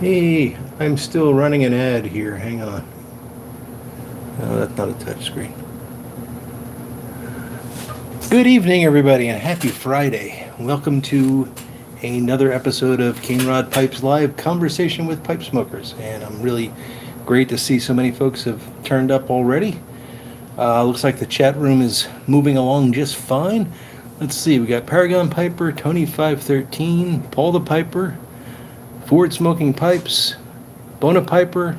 Hey, I'm still running an ad here. Hang on. No, that's not a touch screen. Good evening, everybody, and happy Friday. Welcome to another episode of CaneRod Pipes Live, Conversation with Pipe Smokers. And I'm really great to see so many folks have turned up already. Looks like the chat room is moving along just fine. Let's see, we got Paragon Piper, Tony 513, Paul the Piper, Ford Smoking Pipes, Bona Piper,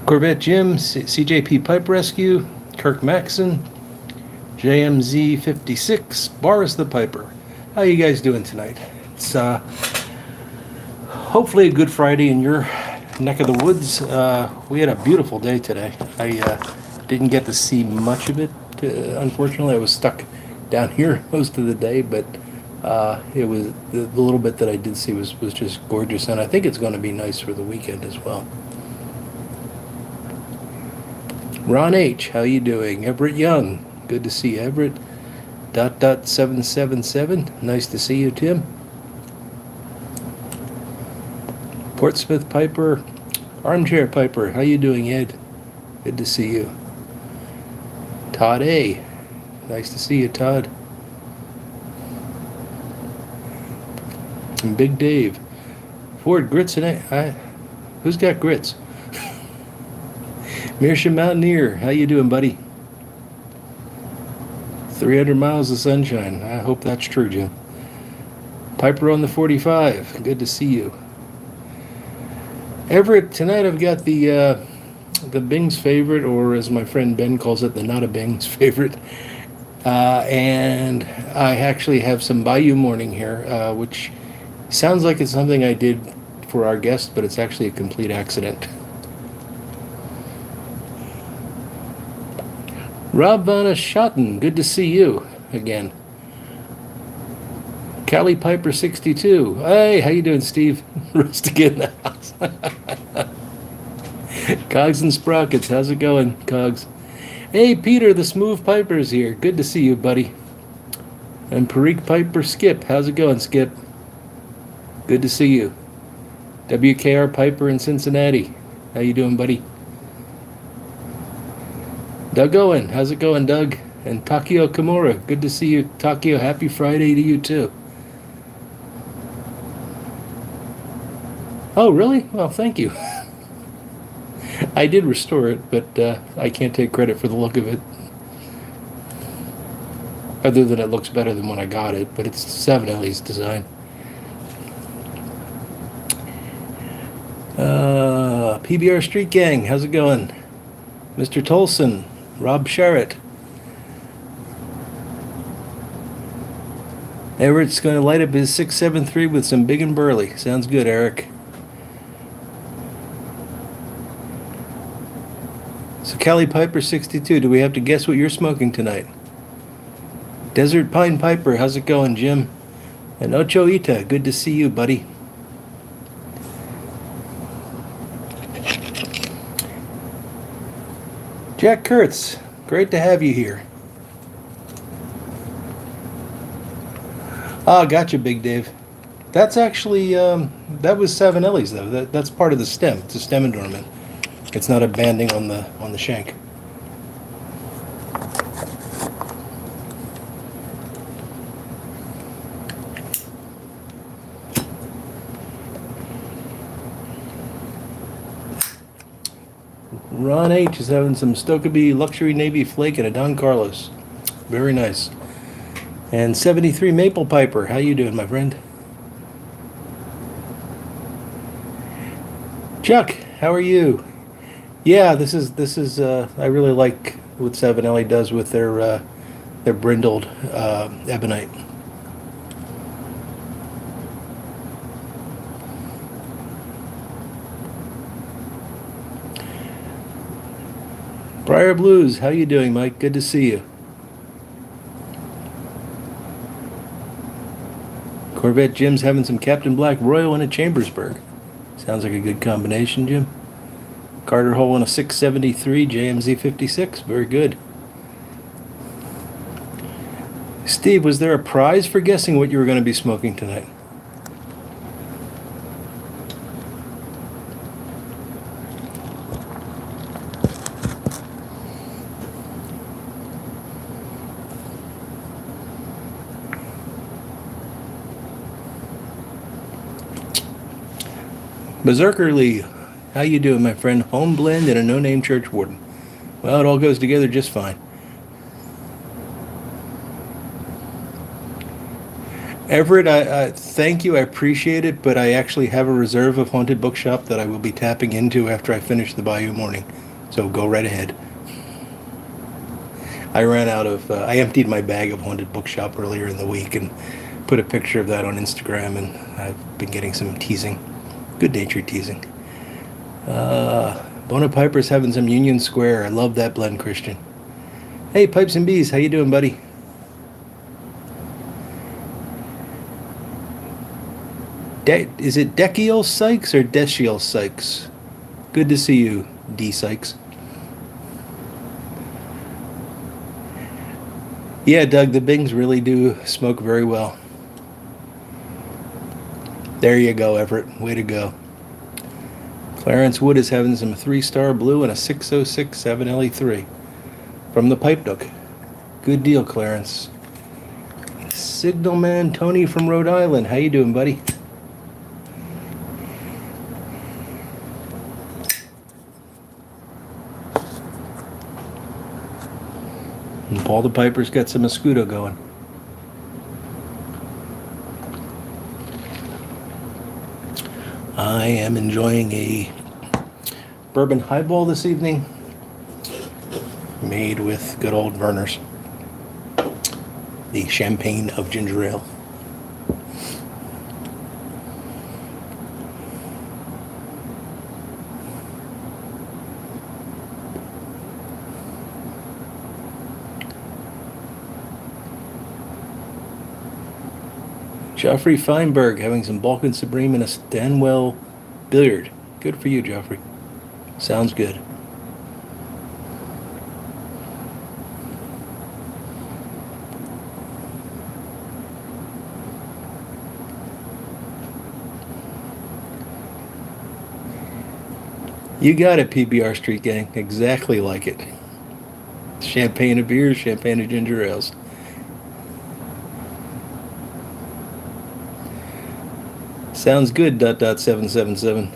Corvette Jim, CJP Pipe Rescue, Kirk Maxon, JMZ 56, Boris the Piper. How you guys doing tonight? It's hopefully a good Friday in your neck of the woods. We had a beautiful day today. I didn't get to see much of it, unfortunately. I was stuck down here most of the day, but it was the little bit that I did see was just gorgeous, and I think it's going to be nice for the weekend as well. Ron H, how you doing? Everett Young, good to see you, Everett. .777, nice to see you, Tim. Portsmouth Piper, Armchair Piper, how you doing, Ed? Good to see you. Todd A, nice to see you, Todd. And Big Dave. Ford, grits and who's got grits? Meerschaum Mountaineer, how you doing, buddy? 300 miles of sunshine. I hope that's true, Jim. Piper on the 45, good to see you. Everett, tonight I've got the Bing's favorite, or as my friend Ben calls it, the not a Bing's favorite. And I actually have some Bayou Morning here, which sounds like it's something I did for our guest, but it's actually a complete accident. Rob Van Schotten, good to see you again. Cali Piper 62. Hey, how you doing, Steve? Rustic in the house. Cogs and Sprockets, how's it going, Cogs? Hey, Peter, the Smooth Piper's here. Good to see you, buddy. And Perique Piper Skip, how's it going, Skip? Good to see you. WKR Piper in Cincinnati. How you doing, buddy? Doug Owen, how's it going, Doug? And Takio Kimura, good to see you, Takio. Happy Friday to you, too. Oh, really? Well, thank you. I did restore it, but I can't take credit for the look of it. Other than it looks better than when I got it, but it's 7Le's design. PBR Street Gang, how's it going? Mr. Tolson, Rob Sharrett. Everett's going to light up his 673 with some Big and Burley. Sounds good, Eric. So Cali Piper 62, do we have to guess what you're smoking tonight? Desert Pine Piper, how's it going, Jim? And Ocho Ita, good to see you, buddy. Jack Kurtz, great to have you here. Ah, gotcha, Big Dave. That's actually, that was 7Le's though. That's part of the stem. It's a stem adornment. It's not a banding on the shank. Ron H is having some Stokeby Luxury Navy Flake and a Don Carlos. Very nice. And 73 Maple Piper. How you doing, my friend? Chuck, how are you? Yeah, this is I really like what 7Le does with their brindled ebonite. Briar Blues, how you doing, Mike? Good to see you. Corvette Jim's having some Captain Black Royal and a Chambersburg. Sounds like a good combination, Jim. Carter Hole and a 673 JMZ 56. Very good. Steve, was there a prize for guessing what you were going to be smoking tonight? Berserkerly, how you doing, my friend? Home blend and a no-name church warden. Well, it all goes together just fine. Everett, I thank you. I appreciate it, but I actually have a reserve of Haunted Bookshop that I will be tapping into after I finish the Bayou Morning. So go right ahead. I ran out of, I emptied my bag of Haunted Bookshop earlier in the week and put a picture of that on Instagram, and I've been getting some teasing. Good-natured teasing. Mouton Pipes having some Union Square. I love that blend, Christian. Hey, Pipes and Bees, how you doing, buddy? Is it Deciel Sykes or Deciel Sykes? Good to see you, D. Sykes. Yeah, Doug, the Bings really do smoke very well. There you go, Everett. Way to go. Clarence Wood is having some 3-star blue and a 606 7LE3 from the Pipe Nook. Good deal, Clarence. Signalman Tony from Rhode Island. How you doing, buddy? And Paul the Piper's got some Escudo going. I am enjoying a bourbon highball this evening, made with good old Verner's, the champagne of ginger ale. Joffrey Feinberg having some Balkan Supreme and a Stanwell Billiard. Good for you, Joffrey. Sounds good. You got it, PBR Street Gang. Exactly like it. Champagne of beers, champagne of ginger ales. Sounds good, ... 777.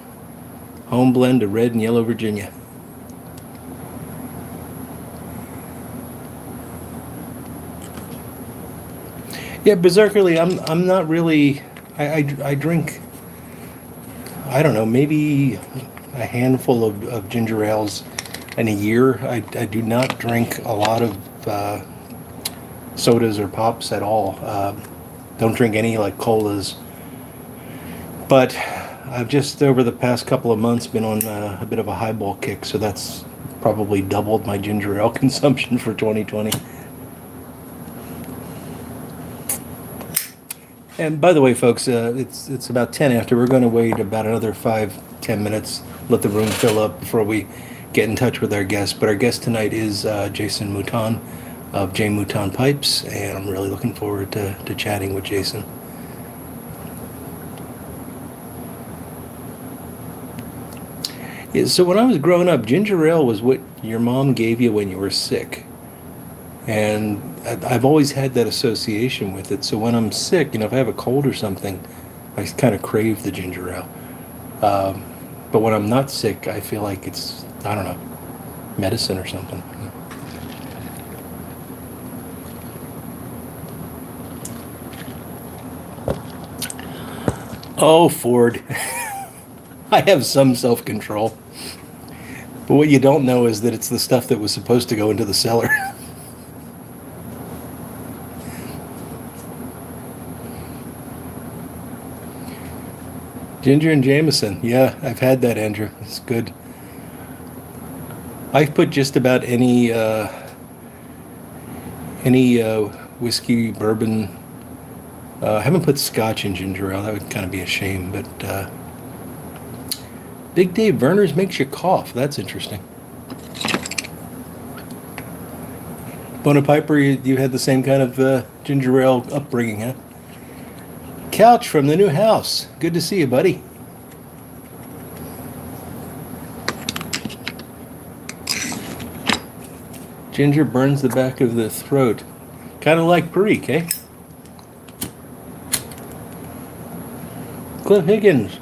Home blend of red and yellow Virginia. Yeah, Berserkerly, I'm not really, I drink, I don't know, maybe a handful of ginger ales in a year. I do not drink a lot of sodas or pops at all. Don't drink any like colas. But I've just, over the past couple of months, been on a bit of a highball kick, so that's probably doubled my ginger ale consumption for 2020. And by the way, folks, it's about 10 after. We're going to wait about another 5-10 minutes, let the room fill up before we get in touch with our guest. But our guest tonight is Jason Mouton of J. Mouton Pipes, and I'm really looking forward to chatting with Jason. Yeah, so when I was growing up, ginger ale was what your mom gave you when you were sick. And I've always had that association with it. So when I'm sick, if I have a cold or something, I kind of crave the ginger ale. But when I'm not sick, I feel like it's, I don't know, medicine or something. Oh, Ford. I have some self-control. But what you don't know is that it's the stuff that was supposed to go into the cellar. Ginger and Jameson. Yeah, I've had that, Andrew. It's good. I've put just about any whiskey, bourbon. I haven't put scotch in ginger ale. That would kind of be a shame, but Big Dave Verner's makes you cough. That's interesting. Mouton Piper, you had the same kind of ginger ale upbringing, huh? Couch from the new house. Good to see you, buddy. Ginger burns the back of the throat. Kind of like Perique, eh? Cliff Higgins.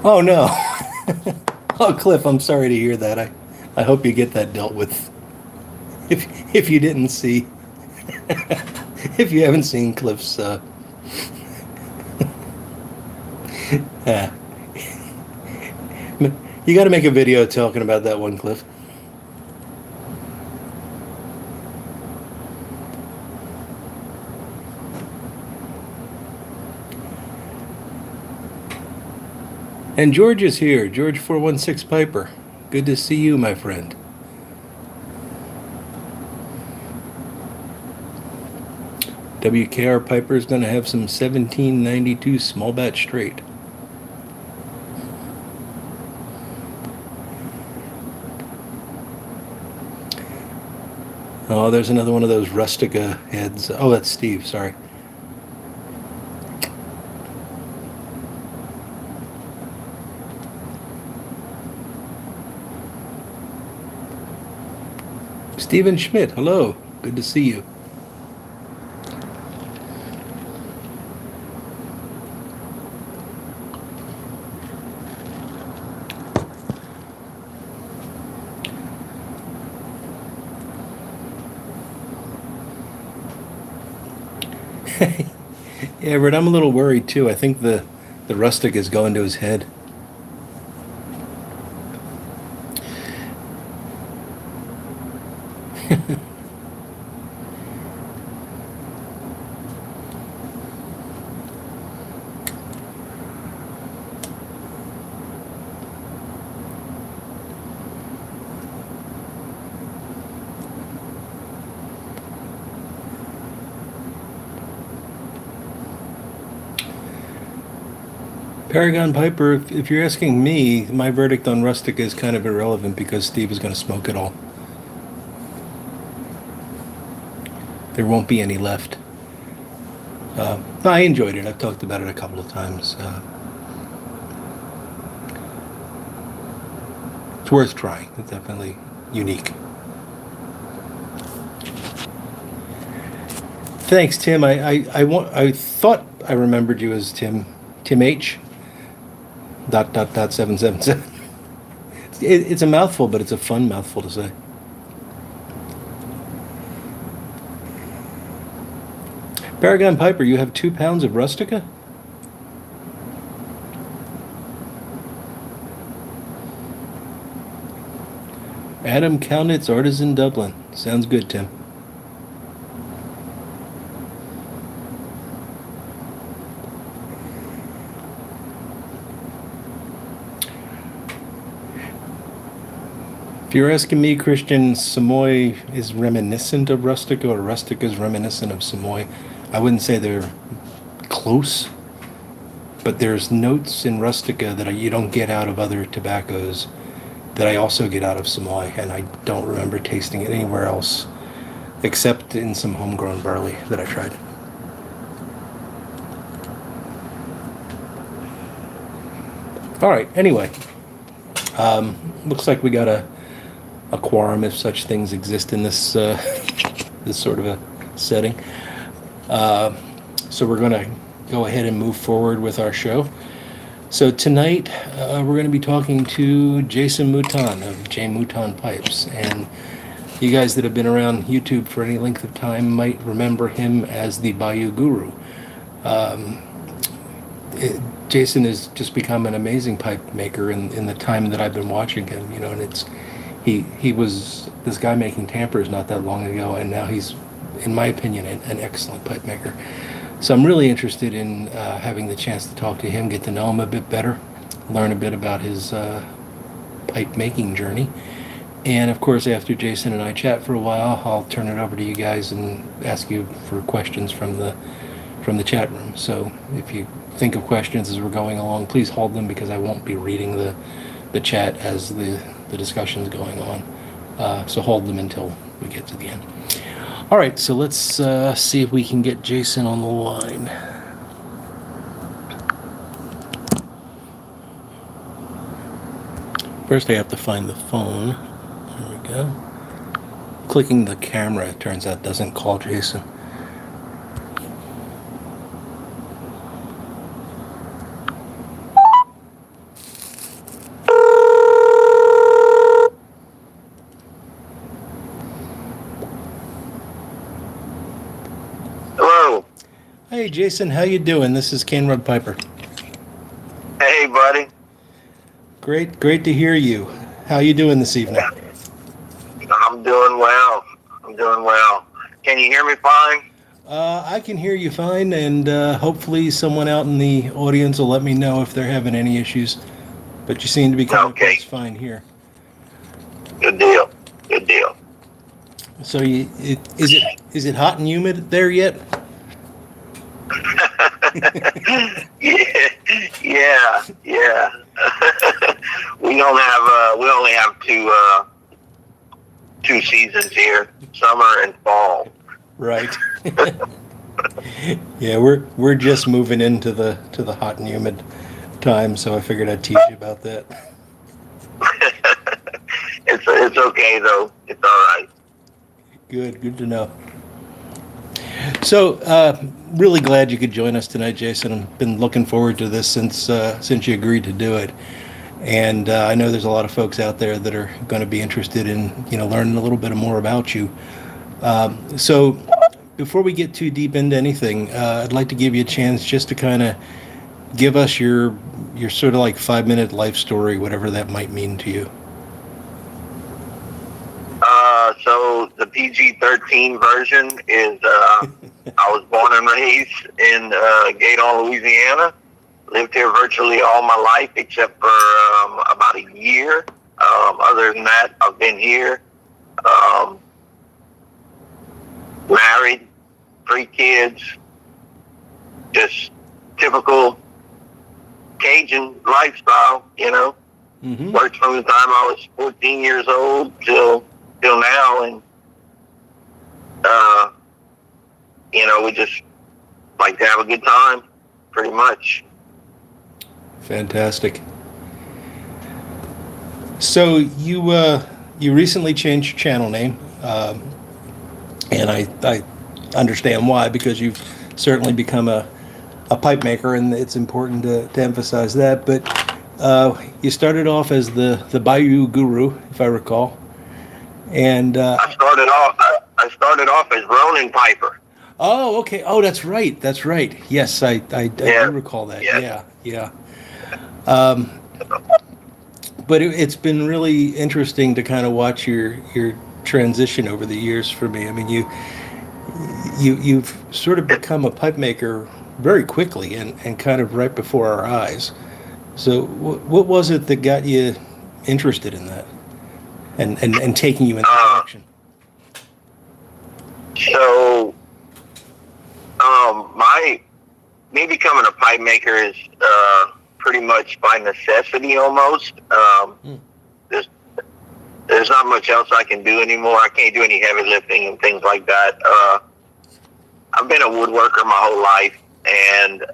Oh no. Oh, Cliff, I'm sorry to hear that. I hope you get that dealt with. If you didn't see, if you haven't seen Cliff's, uh, you got to make a video talking about that one, Cliff. And George is here, George 416 Piper. Good to see you, my friend. WKR Piper is going to have some 1792 small batch straight. Oh, there's another one of those Rustica heads. Oh, that's Steve, sorry. Stephen Schmidt, hello. Good to see you. Yeah, Everett, I'm a little worried too. I think the rustic is going to his head. Paragon Piper, if you're asking me, my verdict on rustic is kind of irrelevant because Steve is going to smoke it all. There won't be any left. I enjoyed it. I've talked about it a couple of times. It's worth trying. It's definitely unique. Thanks, Tim. I thought I remembered you as Tim H. ... 777. It's a mouthful, but it's a fun mouthful to say. Paragon Piper, you have 2 pounds of rustica? Adam Cownitz, Artisan Dublin. Sounds good, Tim. If you're asking me, Christian, Samoy is reminiscent of rustica or rustica is reminiscent of Samoy. I wouldn't say they're close, but there's notes in rustica that you don't get out of other tobaccos that I also get out of Samoy, and I don't remember tasting it anywhere else except in some homegrown barley that I tried. All right, anyway, looks like we got a quorum, if such things exist in this this sort of a setting. So we're going to go ahead and move forward with our show. So tonight we're going to be talking to Jason Mouton of J Mouton Pipes, and you guys that have been around YouTube for any length of time might remember him as the Bayou Guru. Jason has just become an amazing pipe maker in the time that I've been watching him, you know, and it's he was this guy making tampers not that long ago, and now he's, in my opinion, an excellent pipe maker. So I'm really interested in having the chance to talk to him, get to know him a bit better, learn a bit about his pipe making journey. And of course, after Jason and I chat for a while, I'll turn it over to you guys and ask you for questions from the chat room. So if you think of questions as we're going along, please hold them, because I won't be reading the chat as the discussion's going on. So hold them until we get to the end. All right, so let's see if we can get Jason on the line. First, I have to find the phone. There we go. Clicking the camera, it turns out, doesn't call Jason. Hey, Jason, how you doing? This is CaneRod Piper. Hey, buddy. Great to hear you. How you doing this evening? I'm doing well. I'm doing well. Can you hear me fine? I can hear you fine, and hopefully someone out in the audience will let me know if they're having any issues. But you seem to be coming Okay. across fine here. Good deal. Good deal. So, is it hot and humid there yet? Yeah. We only have two seasons here, summer and fall. Right. Yeah, we're just moving into the hot and humid time, so I figured I'd teach you about that. It's okay though. It's all right. Good to know. So, really glad you could join us tonight, Jason. I've been looking forward to this since you agreed to do it, and I know there's a lot of folks out there that are going to be interested in learning a little bit more about you. So, before we get too deep into anything, I'd like to give you a chance just to kind of give us your sort of like 5-minute life story, whatever that might mean to you. So the PG-13 version is I was born and raised in Gaydon, Louisiana. Lived here virtually all my life except for about a year. Other than that, I've been here. Married, 3 kids. Just typical Cajun lifestyle, Mm-hmm. Worked from the time I was 14 years old till now, and we just like to have a good time, pretty much. Fantastic. So you recently changed your channel name, and I understand why, because you've certainly become a pipe maker, and it's important to emphasize that. But you started off as the Bayou Guru, if I recall, and I started off as Ronin Piper. oh, okay. Oh, that's right. Yes, I do recall that. Yeah. But it's been really interesting to kind of watch your transition over the years for me. I mean, you've sort of become a pipe maker very quickly and kind of right before our eyes. So what was it that got you interested in that and taking you in that direction? So, me becoming a pipe maker is pretty much by necessity almost. There's not much else I can do anymore. I can't do any heavy lifting and things like that. I've been a woodworker my whole life, and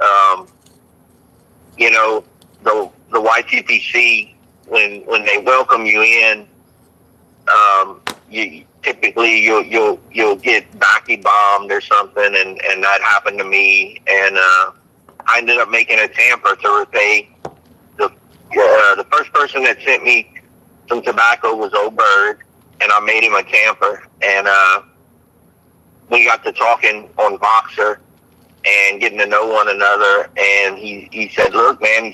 the YTPC, when they welcome you in, you'll get backy bombed or something, and that happened to me, and I ended up making a tamper to repay the first person that sent me some tobacco was old Bird, and I made him a tamper, and we got to talking on Voxer and getting to know one another, and he said, look, man,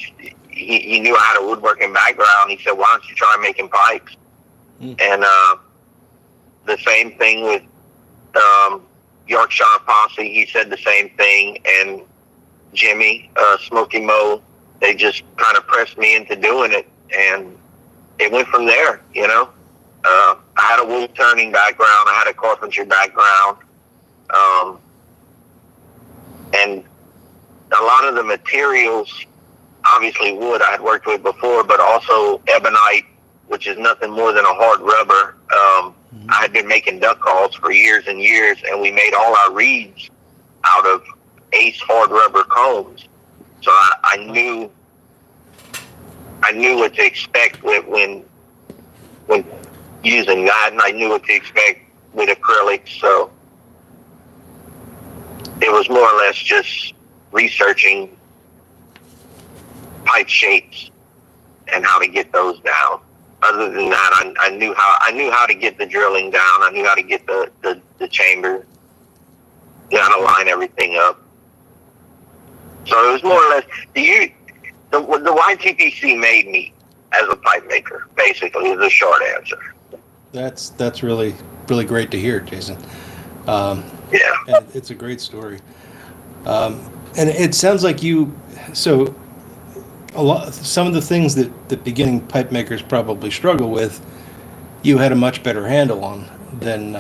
he knew I had a woodworking background. He said, why don't you try making pipes? And the same thing with Yorkshire Posse. He said the same thing, and Jimmy, Smoky Mo, they just kind of pressed me into doing it, and it went from there, I had a wood turning background. I had a carpentry background. And a lot of the materials, obviously wood I had worked with before, but also ebonite, which is nothing more than a hard rubber. I had been making duck calls for years and years, and we made all our reeds out of Ace hard rubber combs. So I knew what to expect when using that, and I knew what to expect with acrylics. So it was more or less just researching pipe shapes and how to get those down. Other than that, I knew how to get the drilling down. I knew how to get the chamber, how to line everything up. So it was more or less the YTPC made me as a pipe maker. Basically, is the short answer. That's really great to hear, Jason. Yeah. And it's a great story. And it sounds like so some of the things that beginning pipe makers probably struggle with, you had a much better handle on than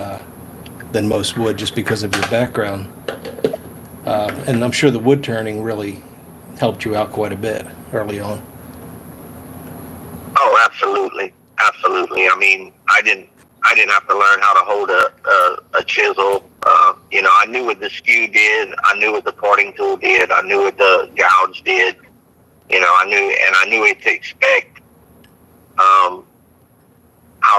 most would, just because of your background. And I'm sure the wood turning really helped you out quite a bit early on. Oh, absolutely, absolutely. I mean, I didn't have to learn how to hold a chisel. I knew what the skew did. I knew what the parting tool did. I knew what the gouge did. I knew what to expect. How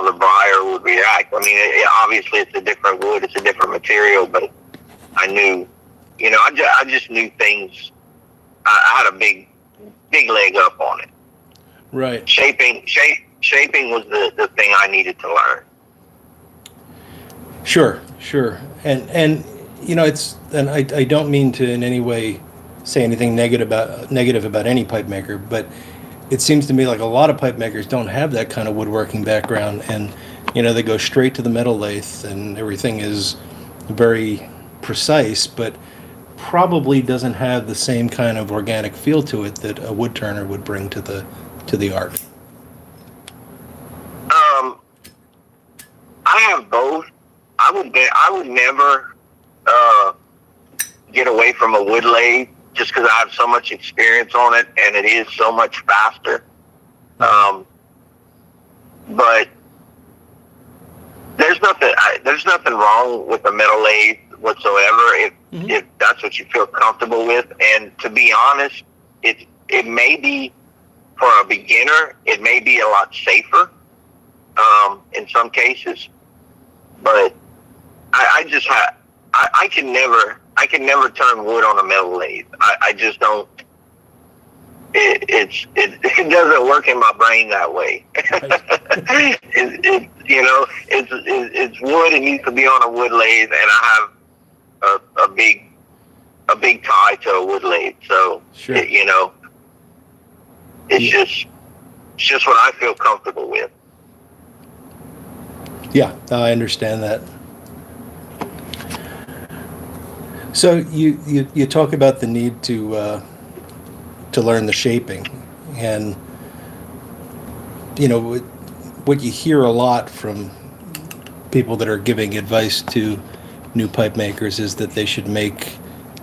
the briar would react. I mean, obviously it's a different wood, it's a different material, but I knew, I just knew things. I had a big leg up on it. Right. Shaping was the thing I needed to learn. Sure. And I don't mean to in any way say anything negative about any pipe maker, but it seems to me like a lot of pipe makers don't have that kind of woodworking background, and they go straight to the metal lathe and everything is very precise, but probably doesn't have the same kind of organic feel to it that a wood turner would bring to the art. I have both. I would never get away from a wood lathe just because I have so much experience on it and it is so much faster. But there's nothing wrong with a metal lathe whatsoever if that's what you feel comfortable with. And to be honest, it may be, for a beginner, it may be a lot safer in some cases. But I can never turn wood on a metal lathe. I just don't. It doesn't work in my brain that way. It's wood. It needs to be on a wood lathe, and I have a big tie to a wood lathe. So sure. It's just what I feel comfortable with. Yeah, I understand that. So you talk about the need to learn the shaping, and what you hear a lot from people that are giving advice to new pipe makers is that they should make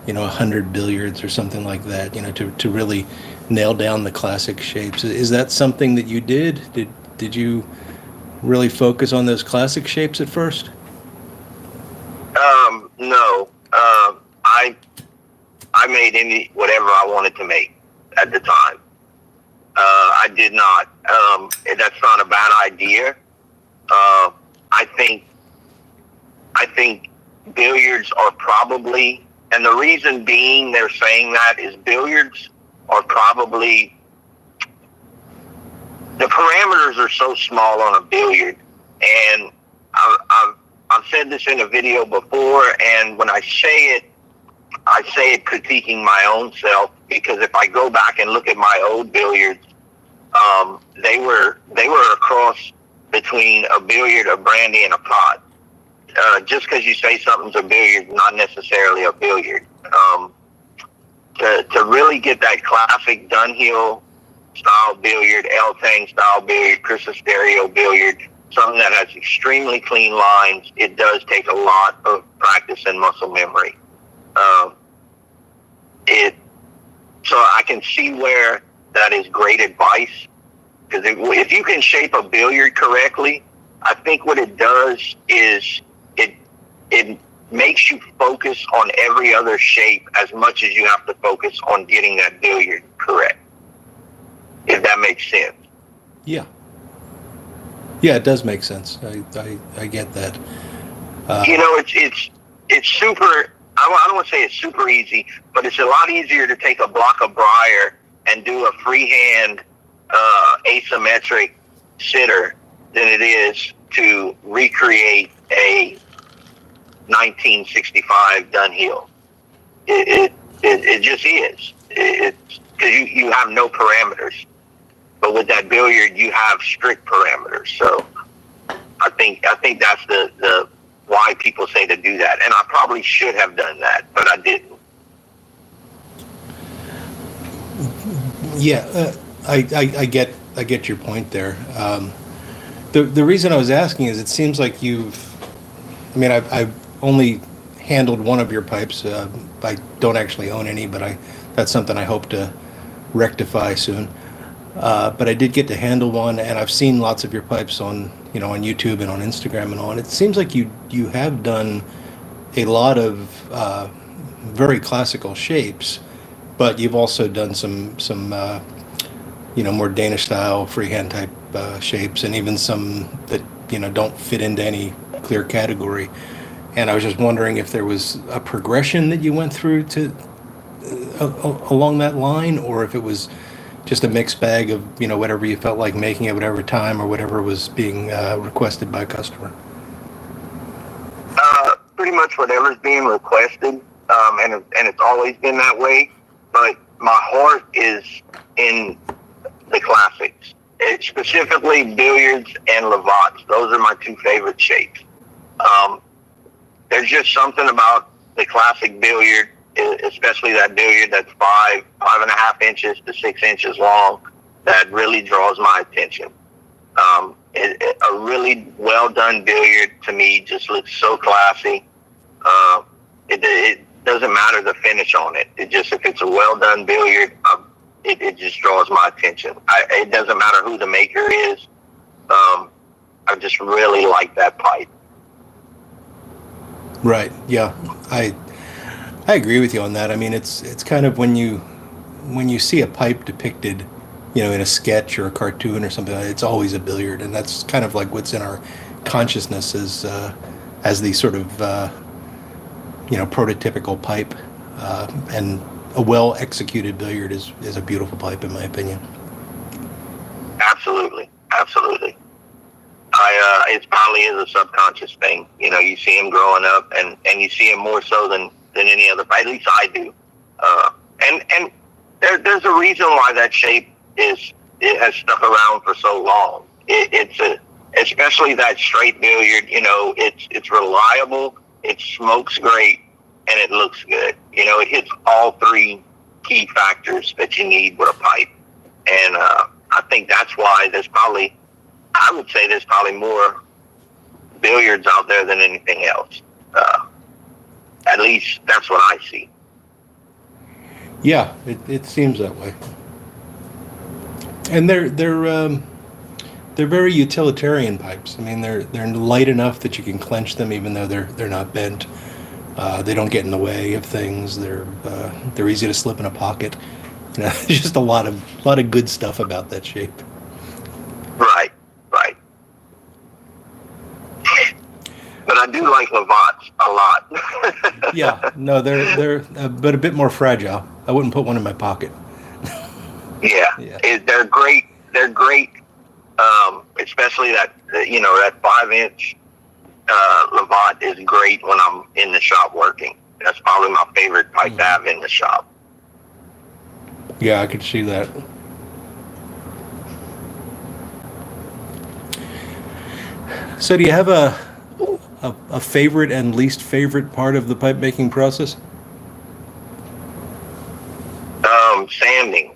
100 billiards or something like that, to really nail down the classic shapes. Is that something that you did? Did you really focus on those classic shapes at first? No. I made whatever I wanted to make at the time. I did not. That's not a bad idea. I think billiards are probably, and the reason being they're saying that is billiards are probably, the parameters are so small on a billiard, and I've said this in a video before, and when I say it critiquing my own self, because if I go back and look at my old billiards, they were a cross between a billiard, a brandy, and a pot. Just because you say something's a billiard, not necessarily a billiard. To really get that classic Dunhill style billiard, L-Tang style billiard, Chris Stereo billiard, something that has extremely clean lines, it does take a lot of practice and muscle memory. So I can see where that is great advice, because if you can shape a billiard correctly, I think what it does is it makes you focus on every other shape as much as you have to focus on getting that billiard correct, if that makes sense. Yeah, it does make sense. I get that. It's super. I don't want to say it's super easy, but it's a lot easier to take a block of briar and do a freehand asymmetric sitter than it is to recreate a 1965 Dunhill. It just is. it's because you have no parameters. But with that billiard, you have strict parameters. So I think that's the why people say to do that. And I probably should have done that, but I didn't. Yeah, I get your point there. The reason I was asking is it seems like I've only handled one of your pipes. I don't actually own any, but that's something I hope to rectify soon. But I did get to handle one, and I've seen lots of your pipes on YouTube and on Instagram and on. It seems like you have done a lot of very classical shapes, but you've also done some more Danish style freehand type shapes, and even some that don't fit into any clear category. And I was just wondering if there was a progression that you went through to along that line, or if it was just a mixed bag of whatever you felt like making at whatever time or whatever was being requested by a customer. Pretty much whatever's being requested, and it's always been that way. But my heart is in the classics, specifically billiards and levats. Those are my two favorite shapes. There's just something about the classic billiard, especially that billiard that's 5.5 inches to 6 inches long, that really draws my attention. A really well done billiard to me just looks so classy. It doesn't matter the finish on it. If it's a well done billiard, it just draws my attention. It doesn't matter who the maker is. I just really like that pipe. Right. Yeah. I agree with you on that. I mean, it's kind of when you see a pipe depicted, in a sketch or a cartoon or something, it's always a billiard, and that's kind of like what's in our consciousness as the sort of prototypical pipe, and a well executed billiard is a beautiful pipe in my opinion. Absolutely. It probably is a subconscious thing. You see him growing up, and you see him more so than any other pipe. At least I do. And there's a reason why that shape it has stuck around for so long. Especially that straight billiard. It's reliable. It smokes great, and it looks good. It hits all three key factors that you need with a pipe. And I think that's why I would say there's probably more billiards out there than anything else. At least that's what I see. Yeah, it seems that way. And they're very utilitarian pipes. I mean, they're light enough that you can clench them even though they're not bent. They don't get in the way of things. They're easy to slip in a pocket. There's just a lot of good stuff about that shape. Right. But I do like levats a lot. Yeah, no, they're but a bit more fragile. I wouldn't put one in my pocket. Yeah. They're great. They're great, especially that 5-inch levat is great when I'm in the shop working. That's probably my favorite pipe to have in the shop. Yeah, I could see that. So do you have a favorite and least favorite part of the pipe making process? Sanding.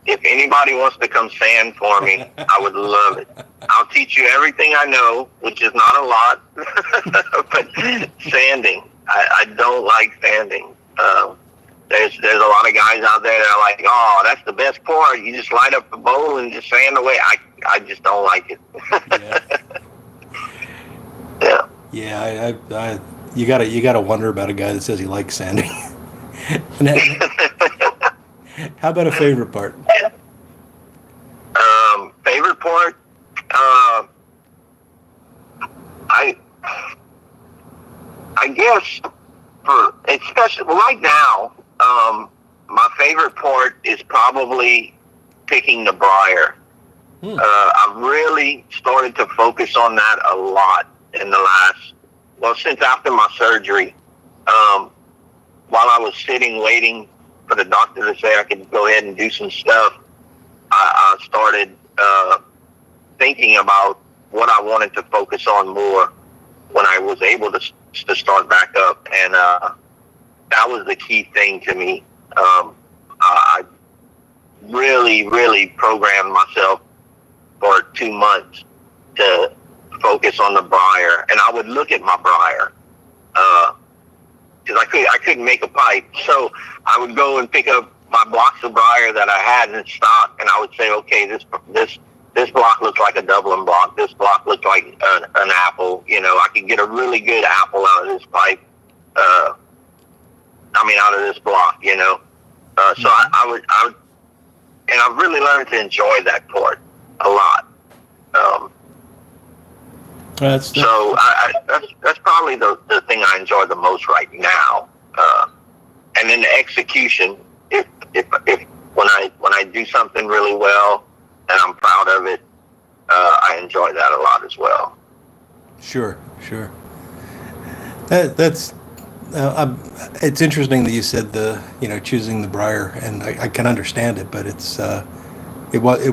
If anybody wants to come sand for me, I would love it. I'll teach you everything I know, which is not a lot, but sanding. I don't like sanding. There's a lot of guys out there that are like, oh, that's the best part. You just light up the bowl and just sand away. I just don't like it. Yeah. Yeah, you gotta wonder about a guy that says he likes sanding. How about a favorite part? Favorite part? I guess especially right now, my favorite part is probably picking the briar. I've really started to focus on that a lot in the since after my surgery. While I was sitting waiting for the doctor to say I could go ahead and do some stuff, I started thinking about what I wanted to focus on more when I was able to start back up, and that was the key thing to me. I really programmed myself for 2 months to focus on the briar, and I would look at my briar because I couldn't make a pipe, so I would go and pick up my blocks of briar that I had in stock, and I would say, okay, this block looks like a Dublin block. This block looks like an apple. You know, I could get a really good apple out of this pipe. Out of this block. You know, so I would, and I've really learned to enjoy that part a lot. That's probably the thing I enjoy the most right now. And then the execution. If when I do something really well and I'm proud of it, I enjoy that a lot as well. Sure. That's it's interesting that you said choosing the briar, and I can understand it, but it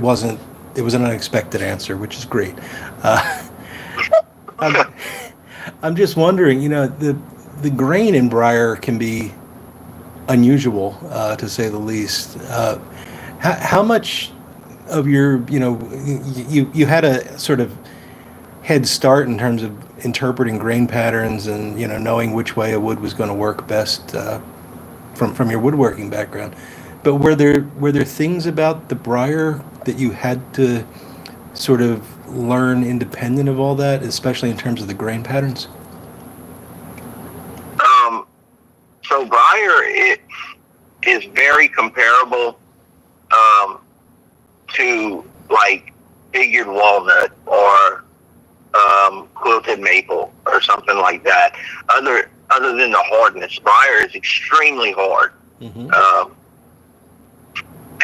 was an unexpected answer, which is great. I'm just wondering, the grain in briar can be unusual, to say the least. How much of your, you had a sort of head start in terms of interpreting grain patterns and, knowing which way a wood was going to work best from your woodworking background. But were there things about the briar that you had to sort of learn independent of all that, especially in terms of the grain patterns? So briar is very comparable to like figured walnut or quilted maple or something like that. Other than the hardness, briar is extremely hard. Mm-hmm.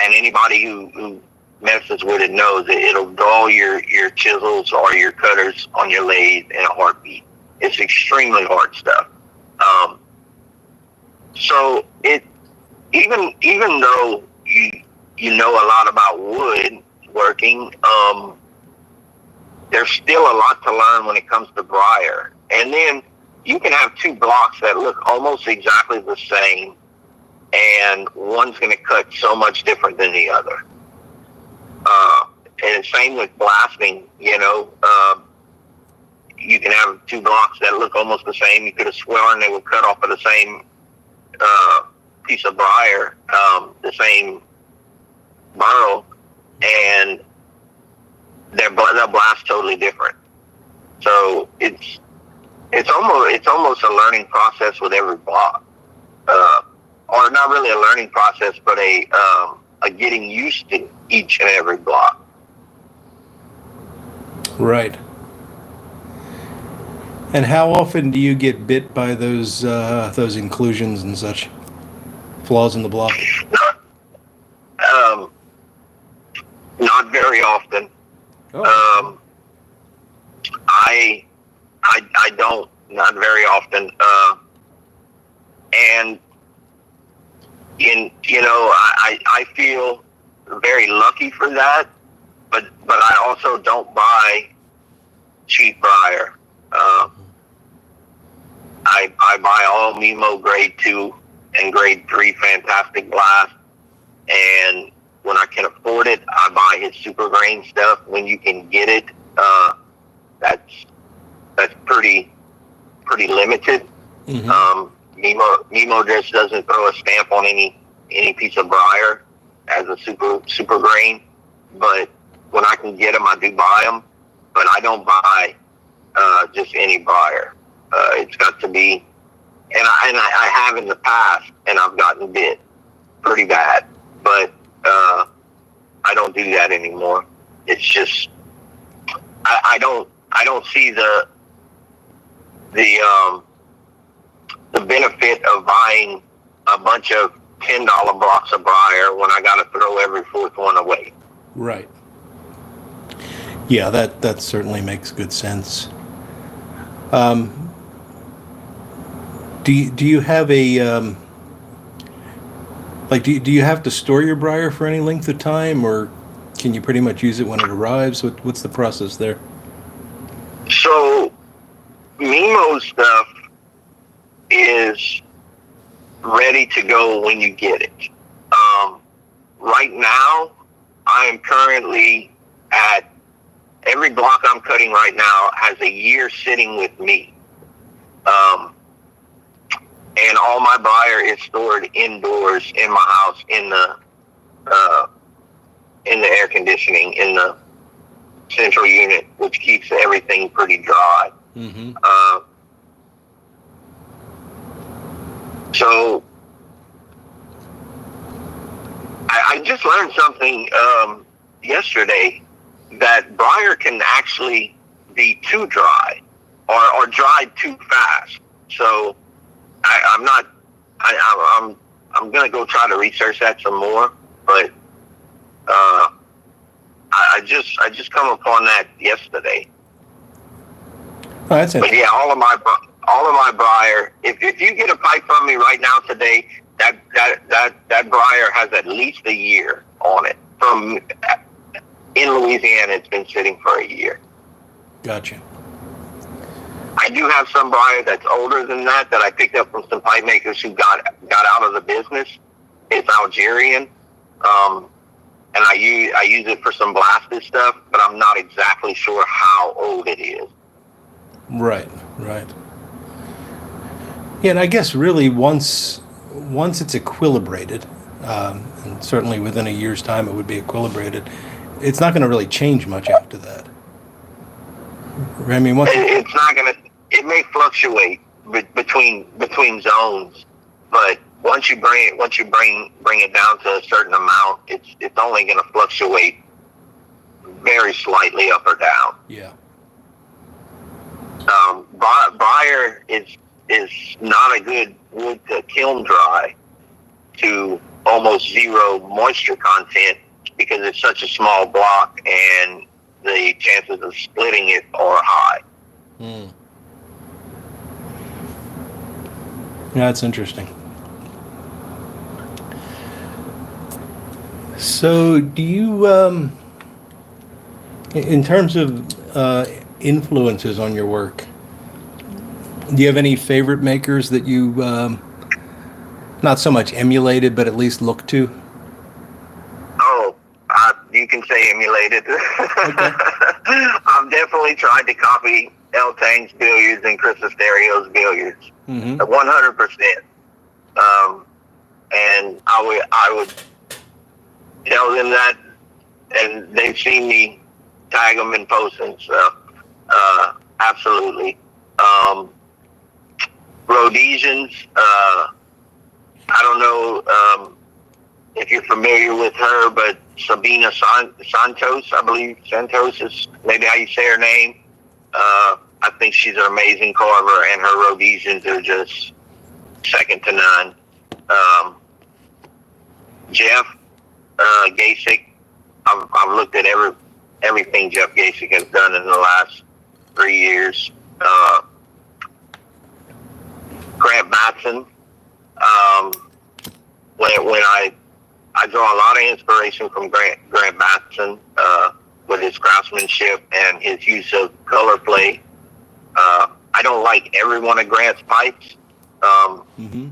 And anybody who messes with it knows that it'll dull your chisels or your cutters on your lathe in a heartbeat. It's extremely hard stuff. So it even though you know a lot about wood working, there's still a lot to learn when it comes to briar. And then you can have two blocks that look almost exactly the same, and one's going to cut so much different than the other. And same with blasting, you can have two blocks that look almost the same. You could have sworn they were cut off of the same piece of briar, the same burl, and they'll blast totally different. So it's almost a learning process with every block, or not really a learning process, but a getting used to each and every block. Right. And how often do you get bit by those inclusions and such flaws in the block? Not very often. Oh. I don't, not very often. And I feel very lucky for that, but I also don't buy cheap briar. I buy all Mimo grade 2 and grade 3 fantastic blast, and when I can afford it, I buy his super grain stuff. When you can get it, that's pretty limited. Mm-hmm. Mimo just doesn't throw a stamp on any piece of briar as a super grain, but when I can get them, I do buy them. But I don't buy just any briar. It's got to be, and I have in the past, and I've gotten bit pretty bad, but I don't do that anymore. It's just I don't see the benefit of buying a bunch of $10 blocks of briar when I got to throw every fourth one away. Right. Yeah, that certainly makes good sense. Do you have Like, do you have to store your briar for any length of time, or can you pretty much use it when it arrives? What's the process there? So Mimo stuff is ready to go when you get it. Right now, I am currently at, every block I'm cutting right now has a year sitting with me. And all my briar is stored indoors in my house in the air conditioning in the central unit, which keeps everything pretty dry. Mm-hmm. So I just learned something yesterday, that briar can actually be too dry or dried too fast. So I'm going to go try to research that some more, but I just come upon that yesterday. Oh, that's But interesting. yeah, all of my briar. If you get a pipe from me right now today, that briar has at least a year on it. From in Louisiana, it's been sitting for a year. Gotcha. I do have some briar that's older than that I picked up from some pipe makers who got out of the business. It's Algerian, and I use it for some blasted stuff, but I'm not exactly sure how old it is. Right. Yeah, and I guess really once it's equilibrated, and certainly within a year's time it would be equilibrated, it's not going to really change much after that. I mean, It's not gonna. It may fluctuate between zones, but once you bring it down to a certain amount, it's only going to fluctuate very slightly up or down. Yeah. Briar is not a good wood to kiln dry to almost zero moisture content, because it's such a small block and the chances of splitting it are high. Mm. Yeah, that's interesting. So, do you, in terms of influences on your work, do you have any favorite makers that you, not so much emulated, but at least looked to? Oh, you can say emulated. Okay. I've definitely tried to copy El Tang's billiards and Chris Astereo's billiards, Mm-hmm. 100%. And I would tell them that, and they've seen me tag them and post them. So, absolutely. Rhodesians. I don't know if you're familiar with her, but Sabina Santos, I believe Santos is maybe how you say her name. I think she's an amazing carver, and her Rhodesians are just second to none. Jeff Gasick, I've looked at everything Jeff Gasick has done in the last 3 years. Grant Batson. When I draw a lot of inspiration from Grant Batson with his craftsmanship and his use of color play. I don't like every one of Grant's pipes. Mm-hmm.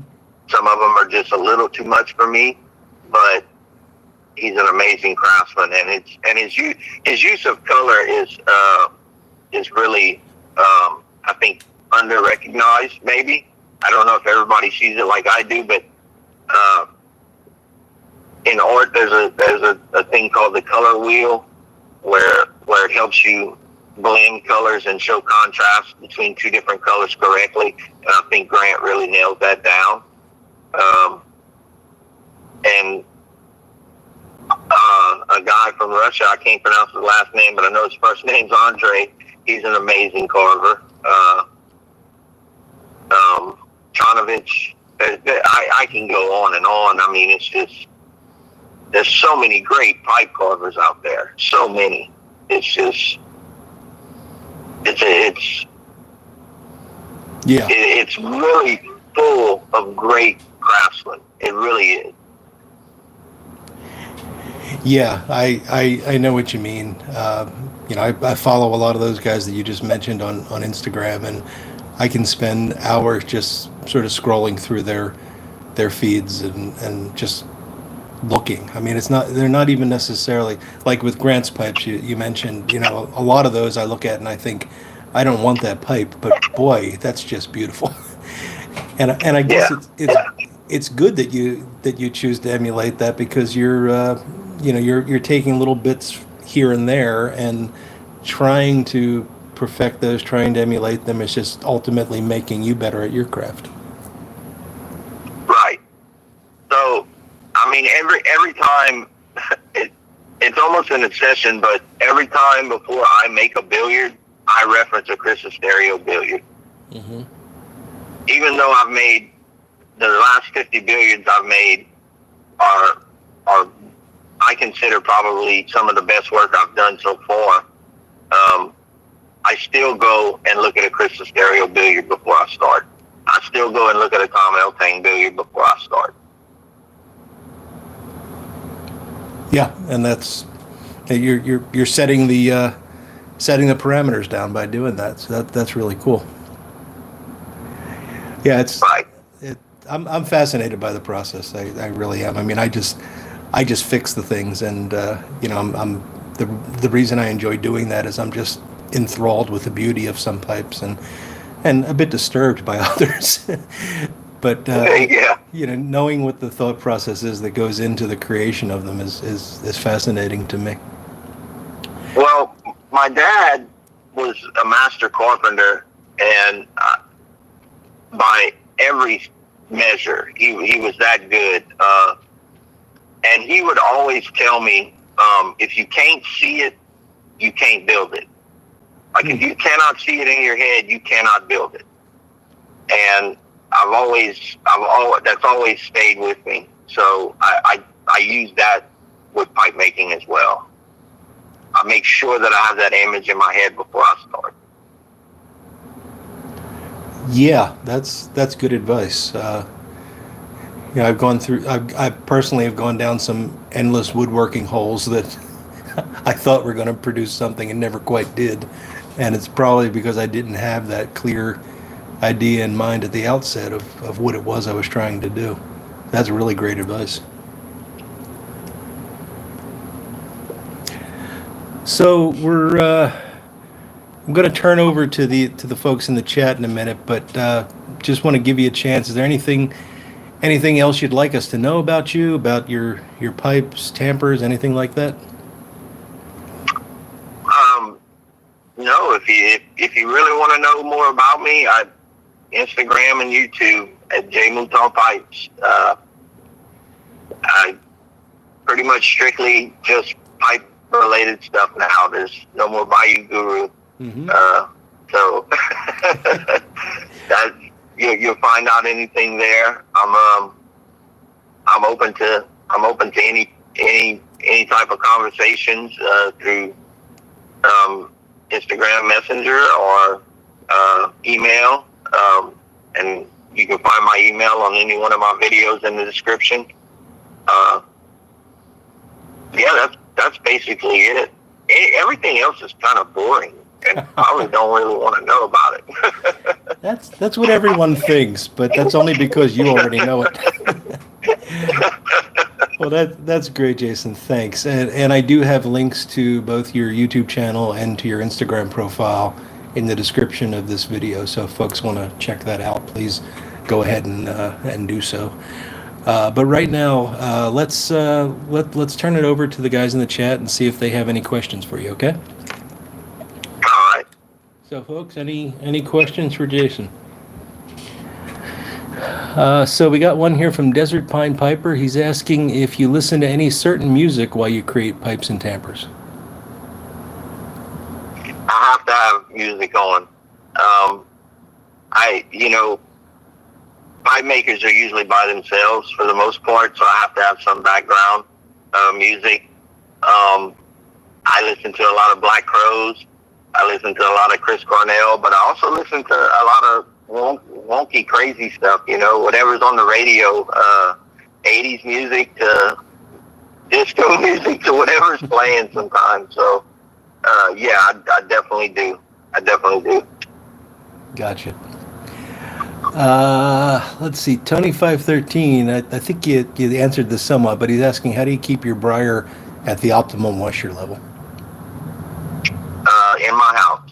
Some of them are just a little too much for me, but he's an amazing craftsman, and his use of color is really I think under recognized. Maybe I don't know if everybody sees it like I do, but in art there's a thing called the color wheel, where it helps you blend colors and show contrast between two different colors correctly, and I think Grant really nails that down. And a guy from Russia, I can't pronounce his last name, but I know his first name's Andre. He's an amazing carver. Chanovich, I can go on and on. I mean, it's just, there's so many great pipe carvers out there. So many. It's just, Yeah. it's really full of great craftsmen. It really is. Yeah, I know what you mean. I follow a lot of those guys that you just mentioned on Instagram, and I can spend hours just sort of scrolling through their feeds and just looking. I mean, they're not even necessarily like with Grant's pipes you mentioned, a lot of those I look at and I think I don't want that pipe, but boy, that's just beautiful. And I guess Yeah, it's good that you choose to emulate that because you're taking little bits here and there and trying to perfect those, trying to emulate them is just ultimately making you better at your craft. right. So, I mean, every time it's almost an obsession, but every time before I make a billiard, I reference a Crystal Stereo billiard. Hmm. Even though I've made the last 50 billiards I've made are I consider probably some of the best work I've done so far. I still go and look at a Crystal Stereo billiard before I start. I still go and look at a Tom Eltane billiard before I start. Yeah, and you're setting the parameters down by doing that. So that's really cool. Yeah, Right. I'm fascinated by the process. I really am. I mean, I just fix the things, and I'm the reason I enjoy doing that is I'm just enthralled with the beauty of some pipes and a bit disturbed by others. But Yeah. knowing what the thought process is that goes into the creation of them is fascinating to me. Well, my dad was a master carpenter, and by every measure, he was that good. And he would always tell me, if you can't see it, you can't build it. Like if you cannot see it in your head, you cannot build it. And that's always stayed with me. So I use that with pipe making as well. I make sure that I have that image in my head before I start. Yeah, that's good advice. I've gone through. I personally have gone down some endless woodworking holes that I thought were going to produce something and never quite did, and it's probably because I didn't have that clear idea in mind at the outset of what it was I was trying to do. That's really great advice. So I'm going to turn over to the folks in the chat in a minute, but just want to give you a chance. Is there anything else you'd like us to know about you, about your pipes, tampers, anything like that? No, if you really want to know more about me, I Instagram and YouTube at Mouton Pipes. I pretty much strictly just pipe related stuff now. There's no more Bayou Guru. Mm-hmm. So that you'll find out anything there. I'm open to any type of conversations through Instagram Messenger or email. And you can find my email on any one of my videos in the description. Yeah, that's basically it. Everything else is kind of boring, and I probably don't really want to know about it. That's what everyone thinks, but that's only because you already know it. Well, that's great, Jason. Thanks. And I do have links to both your YouTube channel and to your Instagram profile in the description of this video. So if folks want to check that out, please go ahead and do so. But right now, let's turn it over to the guys in the chat and see if they have any questions for you. Okay. All right. So, folks, any questions for Jason? So we got one here from Desert Pine Piper. He's asking if you listen to any certain music while you create pipes and tampers. I have to have music on. Pipe makers are usually by themselves for the most part, so I have to have some background music. I listen to a lot of Black Crowes. I listen to a lot of Chris Cornell, but I also listen to a lot of wonky, crazy stuff. Whatever's on the radio, 80s music to disco music to whatever's playing sometimes. So, yeah, I definitely do. I definitely do. Gotcha. Let's see, Tony513. I think you answered this somewhat, but he's asking, how do you keep your briar at the optimum moisture level? In my house,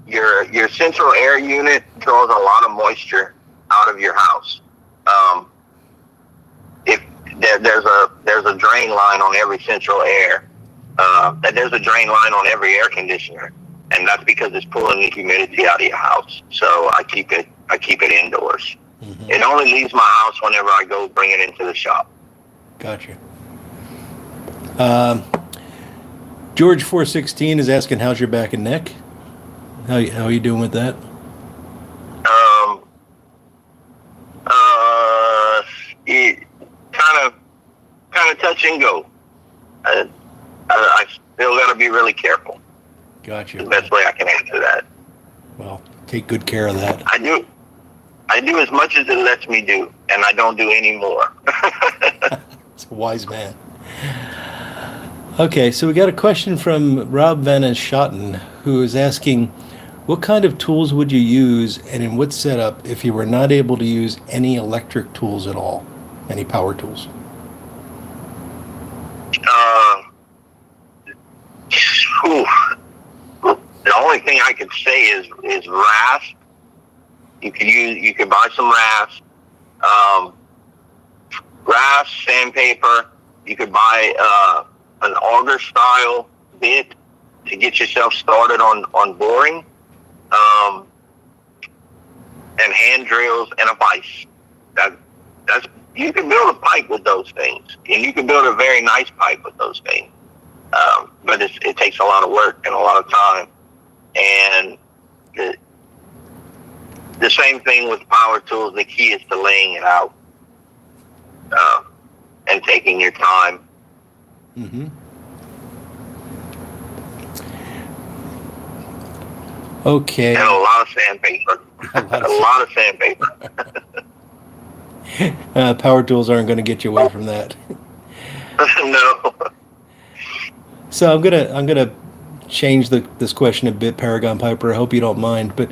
your central air unit draws a lot of moisture out of your house. If there's a drain line on every central air, there's a drain line on every air conditioner, and that's because it's pulling the humidity out of your house. So I keep it indoors. Mm-hmm. It only leaves my house whenever I go bring it into the shop. Gotcha. George 416 is asking, how's your back and neck? How are you doing with that? It kind of touch and go. I still got to be really careful. Gotcha. The best way I can answer that. Well, take good care of that. I do as much as it lets me do, and I don't do any more. It's a wise man. Okay, so we got a question from Rob Van Schotten, who is asking, what kind of tools would you use and in what setup if you were not able to use any electric tools at all? Any power tools? The only thing I could say is rasp. You could buy some rasp. Rasp, sandpaper. You could buy an auger style bit to get yourself started on boring. And hand drills and a vise. That's you can build a pipe with those things, and you can build a very nice pipe with those things. But it takes a lot of work and a lot of time. And the same thing with power tools. The key is to laying it out and taking your time. Mm-hmm. Okay. And a lot of sandpaper. A lot of sandpaper. Power tools aren't going to get you away from that. No. So I'm gonna change this question a bit, Paragon Piper. I hope you don't mind. But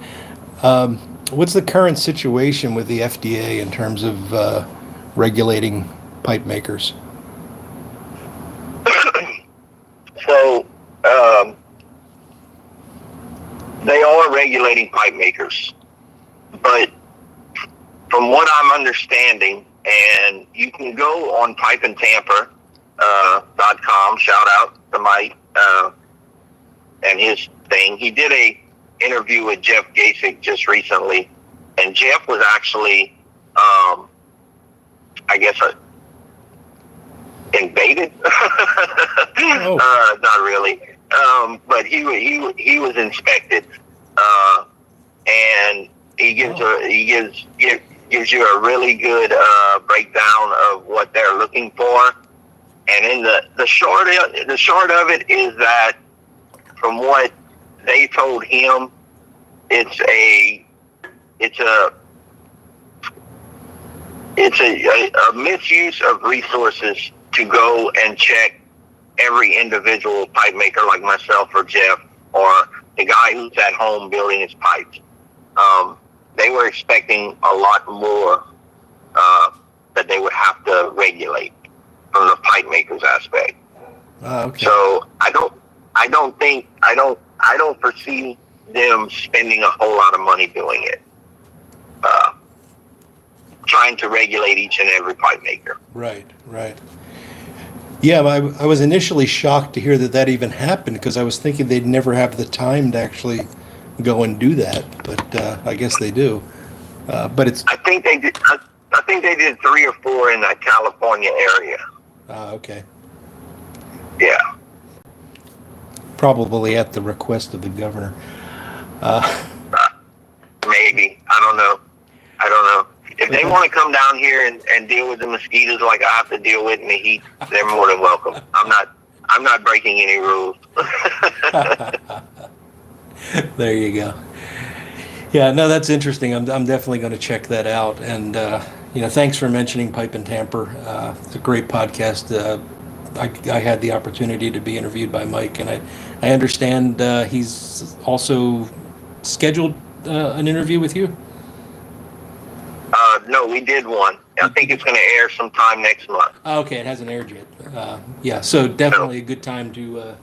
what's the current situation with the FDA in terms of regulating pipe makers? So they are regulating pipe makers, but from what I'm understanding, and you can go on pipeandtamper.com, shout out to Mike and his thing. He did a interview with Jeff Gasek just recently, and Jeff was actually, I guess, invaded. Oh. Not really, but he was inspected, and he gives gives you a really good breakdown of what they're looking for. And in the short of it is that, from what they told him, it's a misuse of resources to go and check every individual pipe maker like myself or Jeff or the guy who's at home building his pipes. They were expecting a lot more that they would have to regulate from the pipe maker's aspect. Okay. So I don't foresee them spending a whole lot of money doing it, trying to regulate each and every pipe maker. Right. Yeah, I was initially shocked to hear that even happened, because I was thinking they'd never have the time to actually go and do that, but I guess they do. But it's. I think they did 3 or 4 in the California area. Okay. Yeah. Probably at the request of the governor. Maybe. I don't know. If they want to come down here and deal with the mosquitoes like I have to deal with in the heat, they're more than welcome. I'm not breaking any rules. There you go. Yeah, no, that's interesting. I'm definitely going to check that out. And thanks for mentioning Pipe and Tamper. It's a great podcast. I had the opportunity to be interviewed by Mike, and I understand he's also scheduled an interview with you. No, we did one. I think it's going to air sometime next month. Okay, it hasn't aired yet. Yeah, so definitely a good time to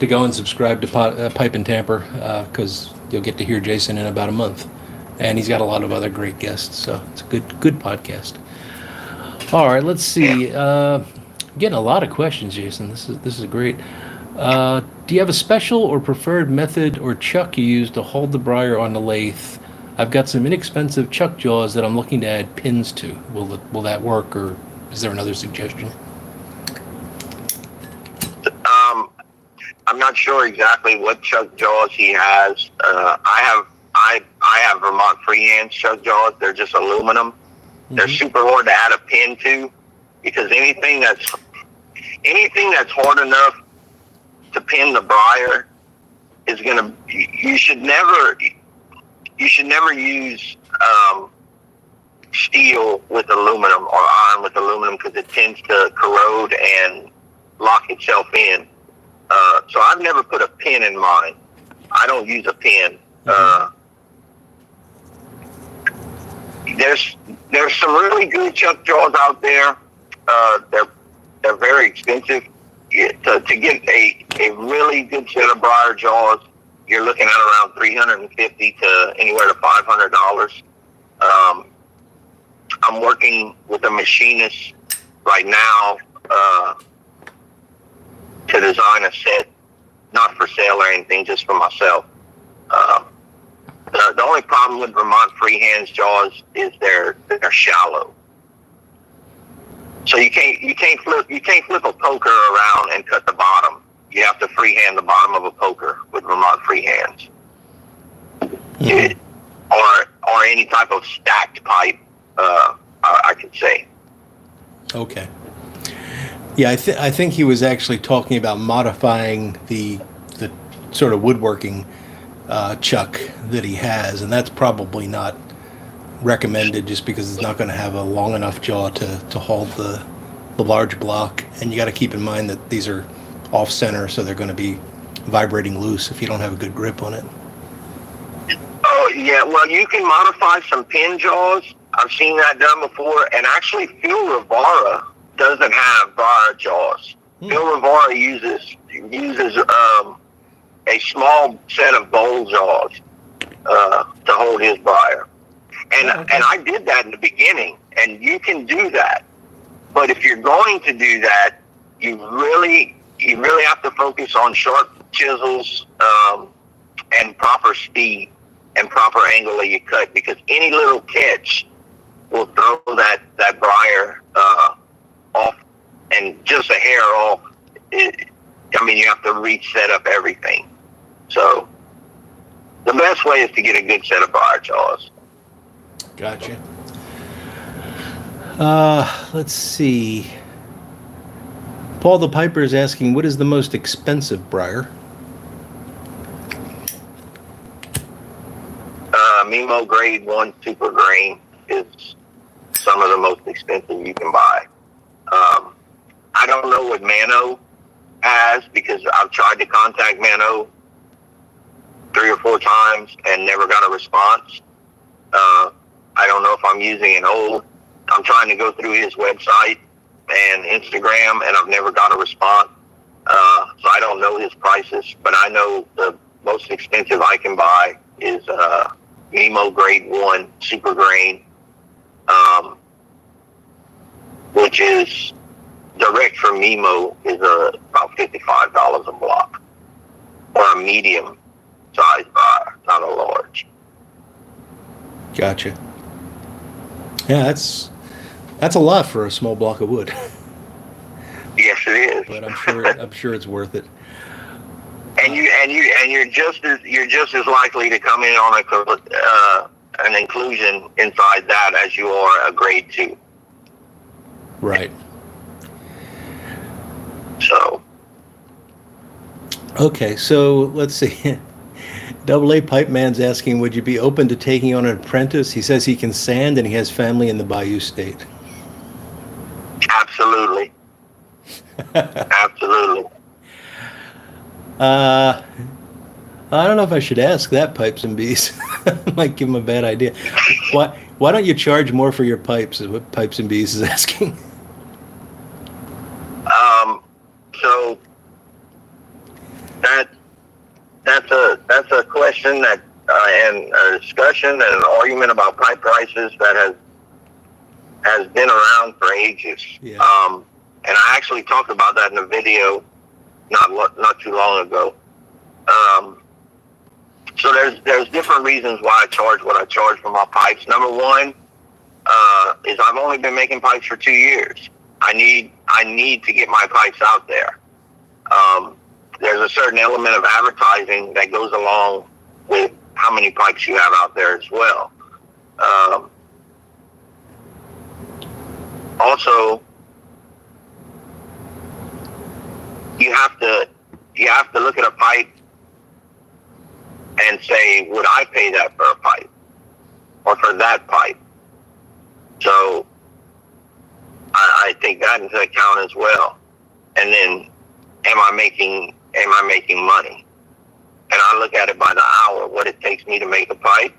go and subscribe to Pipe and Tamper, because you'll get to hear Jason in about a month, and he's got a lot of other great guests. So it's a good podcast. All right, let's see. Getting a lot of questions, Jason. This is great. Do you have a special or preferred method or chuck you use to hold the briar on the lathe? I've got some inexpensive chuck jaws that I'm looking to add pins to. Will that work, or is there another suggestion? I'm not sure exactly what chuck jaws he has. I have Vermont freehand chuck jaws. They're just aluminum. Mm-hmm. They're super hard to add a pin to, because anything that's hard enough to pin the briar is gonna. You should never use steel with aluminum or iron with aluminum, because it tends to corrode and lock itself in. So I've never put a pin in mine. I don't use a pin. There's some really good chuck jaws out there. They're very expensive. To get a really good set of briar jaws, you're looking at around $350 to anywhere to $500. I'm working with a machinist right now to design a set, not for sale or anything, just for myself. The only problem with Vermont freehand jaws is they're shallow. So you can't flip a poker around and cut the bottom. You have to freehand the bottom of a poker with Vermont freehands. Mm-hmm. Or any type of stacked pipe, I could say. Okay. Yeah, I think he was actually talking about modifying the sort of woodworking chuck that he has, and that's probably not recommended, just because it's not going to have a long enough jaw to hold the large block. And you got to keep in mind that these are off center, so they're going to be vibrating loose if you don't have a good grip on it. Oh yeah, well, you can modify some pin jaws. I've seen that done before, and actually Phil Rivara doesn't have briar jaws. Phil Rivara uses a small set of bowl jaws to hold his briar. And I did that in the beginning, and you can do that. But if you're going to do that, you really have to focus on sharp chisels and proper speed and proper angle that you cut, because any little catch will throw that briar off, and just a hair off. You have to reset up everything. So the best way is to get a good set of briar jaws. Gotcha. Let's see. Paul the Piper is asking, what is the most expensive briar? Mimo Grade 1 Super Grain is some of the most expensive you can buy. I don't know what Mano has, because I've tried to contact Mano 3 or 4 times and never got a response. I don't know if I'm using an old. I'm trying to go through his website and Instagram, and I've never got a response. So I don't know his prices, but I know the most expensive I can buy is Mimo Grade 1 Super Grain, which is direct from Mimo, is about $55 a block, or a medium size briar, not a large. Gotcha. Yeah, that's a lot for a small block of wood. Yes, it is. But I'm sure it's worth it. And you're just as likely to come in on an inclusion inside that as you are a grade 2. Right. So. Okay, so let's see. Double A Pipe Man's asking, would you be open to taking on an apprentice? He says he can sand and he has family in the Bayou State. Absolutely. Absolutely. I don't know if I should ask that, Pipes and Bees. Might give them a bad idea. Why don't you charge more for your pipes? Is what Pipes and Bees is asking. So that's a question that and a discussion and an argument about pipe prices that has been around for ages. Yeah. And I actually talked about that in a video not too long ago. So there's different reasons why I charge what I charge for my pipes. Number one is I've only been making pipes for 2 years. I need to get my pipes out there. There's a certain element of advertising that goes along with how many pipes you have out there as well. Also, you have to look at a pipe and say, would I pay that for a pipe or for that pipe? So I take that into account as well. And then, am I making money? And I look at it by the hour, what it takes me to make a pipe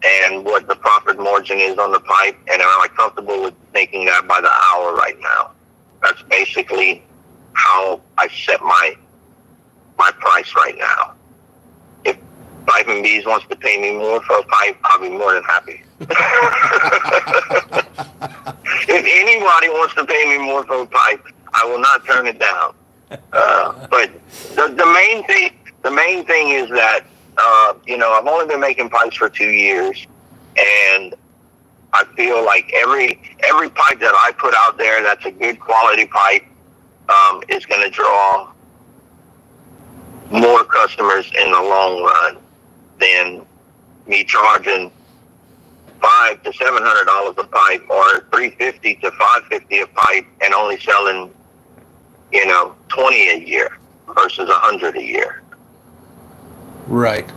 and what the profit margin is on the pipe. And am I comfortable with making that by the hour right now? That's basically how I set my price right now. If Pipe and Bees wants to pay me more for a pipe, I'll be more than happy. If anybody wants to pay me more for a pipe, I will not turn it down. But the main thing is that I've only been making pipes for 2 years, and I feel like every pipe that I put out there that's a good quality pipe is going to draw more customers in the long run than me charging $500 to $700 a pipe or $350 to $550 a pipe and only selling 20 a year versus 100 a year. Right.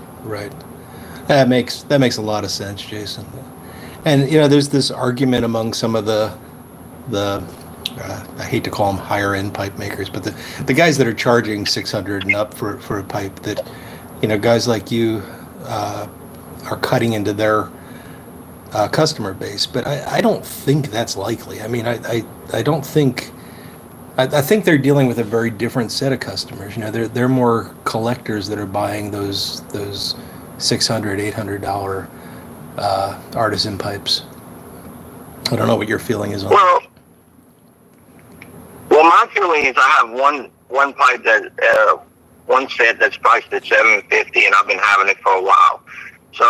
That makes a lot of sense, Jason. And there's this argument among some of the I hate to call them higher end pipe makers, but the guys that are charging $600 and up for a pipe, that guys like you are cutting into their customer base. But I don't think that's likely. I mean, I don't think. I think they're dealing with a very different set of customers. They're more collectors that are buying those $600, $800 artisan pipes. I don't know what your feeling is on that. Well, my feeling is I have one pipe that one set that's priced at $750, and I've been having it for a while. So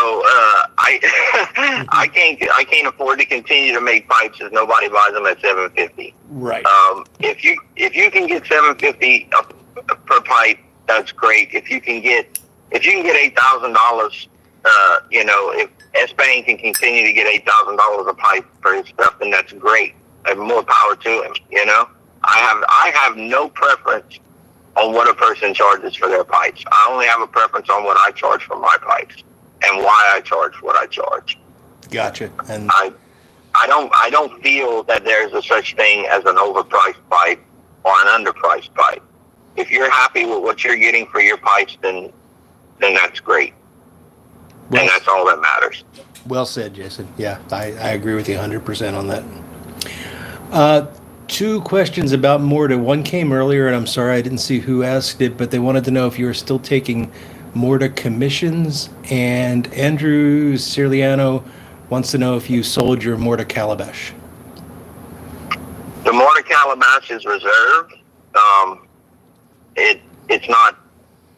I can't afford to continue to make pipes if nobody buys them at $750. Right. If you can get $750 per pipe, that's great. If you can get $8,000, if S-Bang can continue to get $8,000 a pipe for his stuff, then that's great. And more power to him. I have no preference on what a person charges for their pipes. I only have a preference on what I charge for my pipes and why I charge what I charge. Gotcha. And I don't feel that there's a such thing as an overpriced pipe or an underpriced pipe. If you're happy with what you're getting for your pipes, then that's great. And that's all that matters. Well said, Jason. Yeah, I agree with you 100% on that. 2 questions about Morta. One came earlier, and I'm sorry I didn't see who asked it, but they wanted to know if you were still taking Morta commissions. And Andrew Cirliano wants to know if you sold your Morta calabash. The Morta calabash is reserved. It's not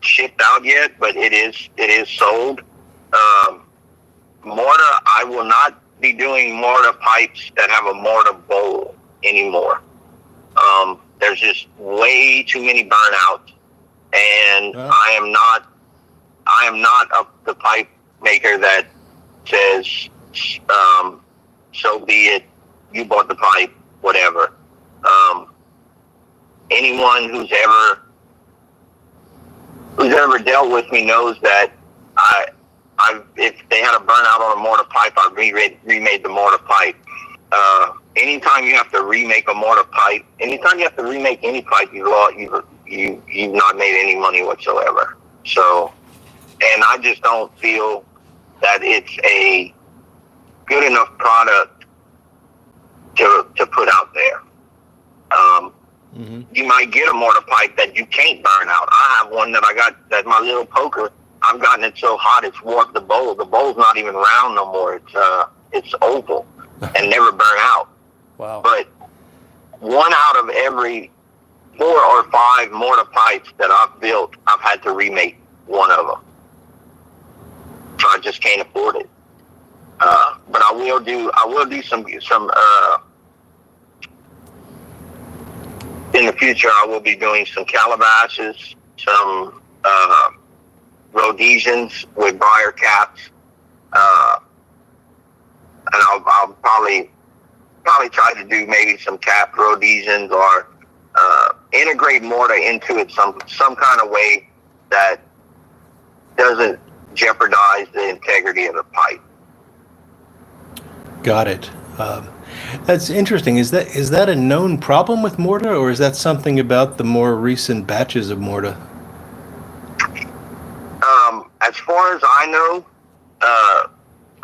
shipped out yet, but it is sold. Morta, I will not be doing Morta pipes that have a Morta bowl anymore. There's just way too many burnouts, and I am not the pipe maker that says, so be it, you bought the pipe, whatever. Anyone who's ever dealt with me knows that if they had a burnout on a Morta pipe, I remade the Morta pipe. anytime you have to remake a mortar pipe, anytime you have to remake any pipe, you've not made any money whatsoever. So, and I just don't feel that it's a good enough product to put out there. You might get a mortar pipe that you can't burn out. I have one that I got, that my little poker, I've gotten it so hot it's warped the bowl. The bowl's not even round no more. It's oval and never burn out. Wow. But 1 out of every 4 or 5 mortar pipes that I've built, I've had to remake one of them. So I just can't afford it. But I will do some in the future. I will be doing some calabashes, some Rhodesians with briar caps, and I'll probably try to do maybe some capped Rhodesians, or integrate mortar into it some kind of way that doesn't jeopardize the integrity of the pipe. Got it. That's interesting. Is that a known problem with mortar, or is that something about the more recent batches of mortar? As far as I know,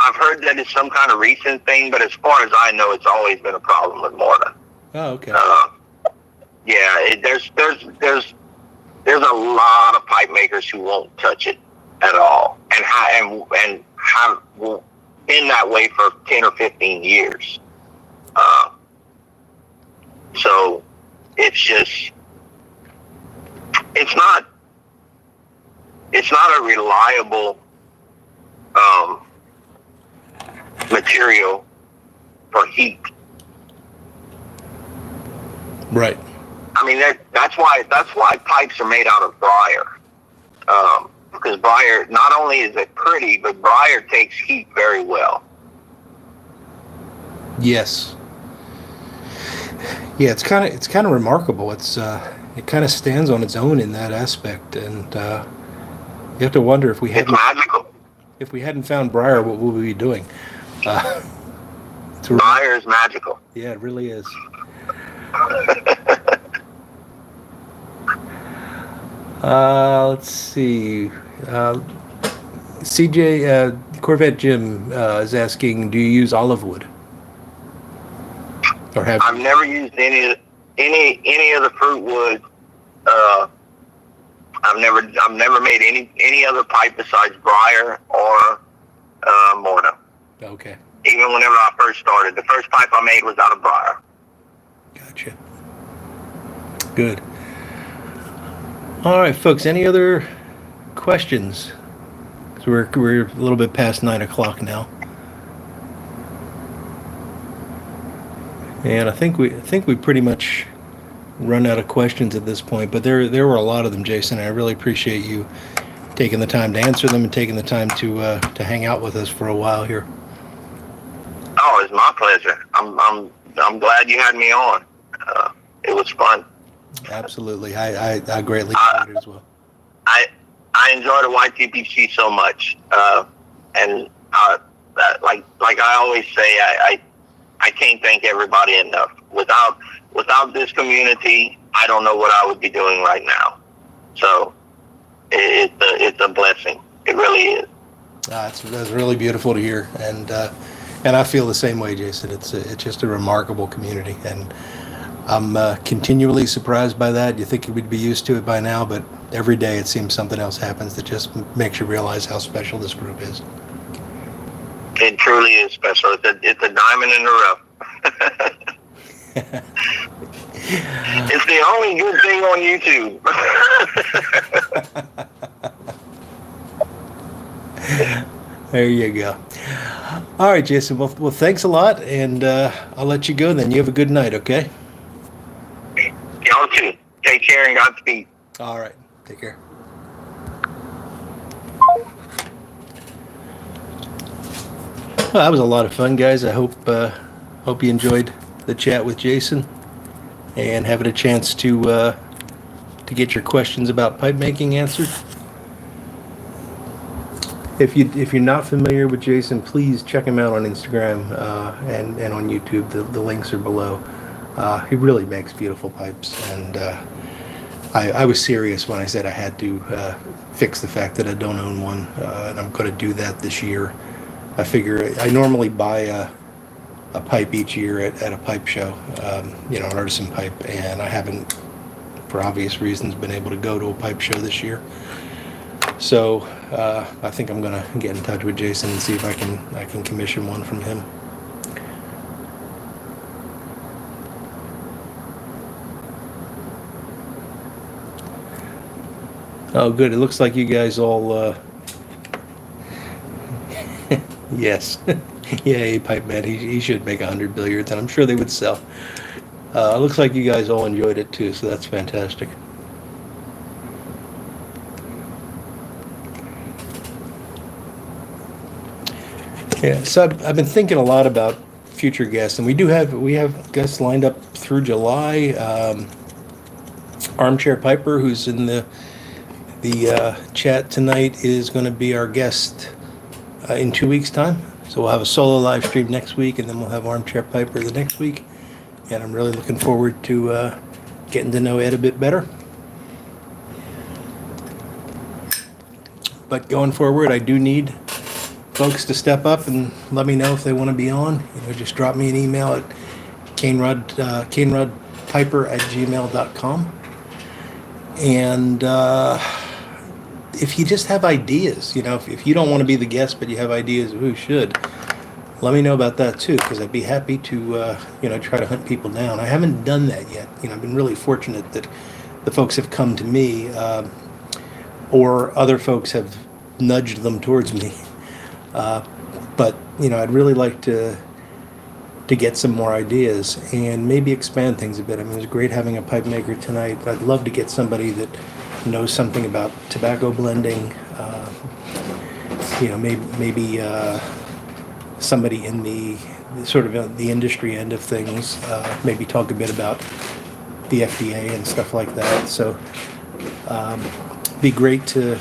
I've heard that it's some kind of recent thing, but as far as I know, it's always been a problem with mortar. Oh, okay. Yeah, there's a lot of pipe makers who won't touch it at all, and have been that way for 10 or 15 years. So it's not a reliable material for heat. Right. I mean, that's why pipes are made out of briar. Because briar, not only is it pretty, but briar takes heat very well. Yes. Yeah, it's kind of remarkable. It kind of stands on its own in that aspect, and you have to wonder if we hadn't found briar, what would we be doing? Briar is magical. Yeah, it really is. Let's see. CJ Corvette Jim is asking, do you use olive wood? Or have I've never used any of the fruit wood. I've never made any other pipe besides briar or mortar. Okay. Even whenever I first started, the first pipe I made was out of briar. Gotcha. Good. All right, folks. Any other questions? So we're a little bit past 9 o'clock now, and I think we pretty much run out of questions at this point. But there were a lot of them, Jason. I really appreciate you taking the time to answer them and taking the time to hang out with us for a while here. Oh, it's my pleasure. I'm glad you had me on. It was fun. Absolutely. I greatly enjoyed it as well. I enjoy the YTPC so much, and like I always say, I can't thank everybody enough. Without this community, I don't know what I would be doing right now. So it's a blessing. It really is. That's really beautiful to hear, and I feel the same way, Jason. It's just a remarkable community, and I'm continually surprised by that. You think we'd be used to it by now, but every day it seems something else happens that just makes you realize how special this group is. It truly is special. It's a diamond in the rough. It's the only good thing on YouTube. There you go. All right, Jason. Well, thanks a lot, and I'll let you go then. You have a good night, okay? Y'all too. Take care and Godspeed. All right. Take care. Well, that was a lot of fun, guys. I hope you enjoyed the chat with Jason and having a chance to get your questions about pipe making answered. if you're not familiar with Jason, please check him out on Instagram and on YouTube. The links are below. He really makes beautiful pipes, and I was serious when I said I had to fix the fact that I don't own one, and I'm going to do that this year. I figure I normally buy a pipe each year at a pipe show, an artisan pipe, and I haven't, for obvious reasons, been able to go to a pipe show this year. So I think I'm gonna get in touch with Jason and see if I can commission one from him. Oh, good. It looks like you guys all. Yes. Yeah, Pipe Man. He should make 100 billiards, and I'm sure they would sell. It looks like you guys all enjoyed it too, so that's fantastic. Yeah, so I've been thinking a lot about future guests, and we have guests lined up through July. Armchair Piper, who's in the chat tonight, is going to be our guest in 2 weeks' time. So we'll have a solo live stream next week, and then we'll have Armchair Piper the next week. And I'm really looking forward to getting to know Ed a bit better. But going forward, I do need folks to step up and let me know if they want to be on. Just drop me an email at canerodpiper@gmail.com. And if you just have ideas, if you don't want to be the guest but you have ideas of who should, let me know about that too, because I'd be happy to try to hunt people down. I haven't done that yet. I've been really fortunate that the folks have come to me, or other folks have nudged them towards me. But I'd really like to get some more ideas and maybe expand things a bit. I mean, it was great having a pipe maker tonight. I'd love to get somebody that knows something about tobacco blending. Maybe somebody in the sort of the industry end of things. Maybe talk a bit about the FDA and stuff like that. So, be great to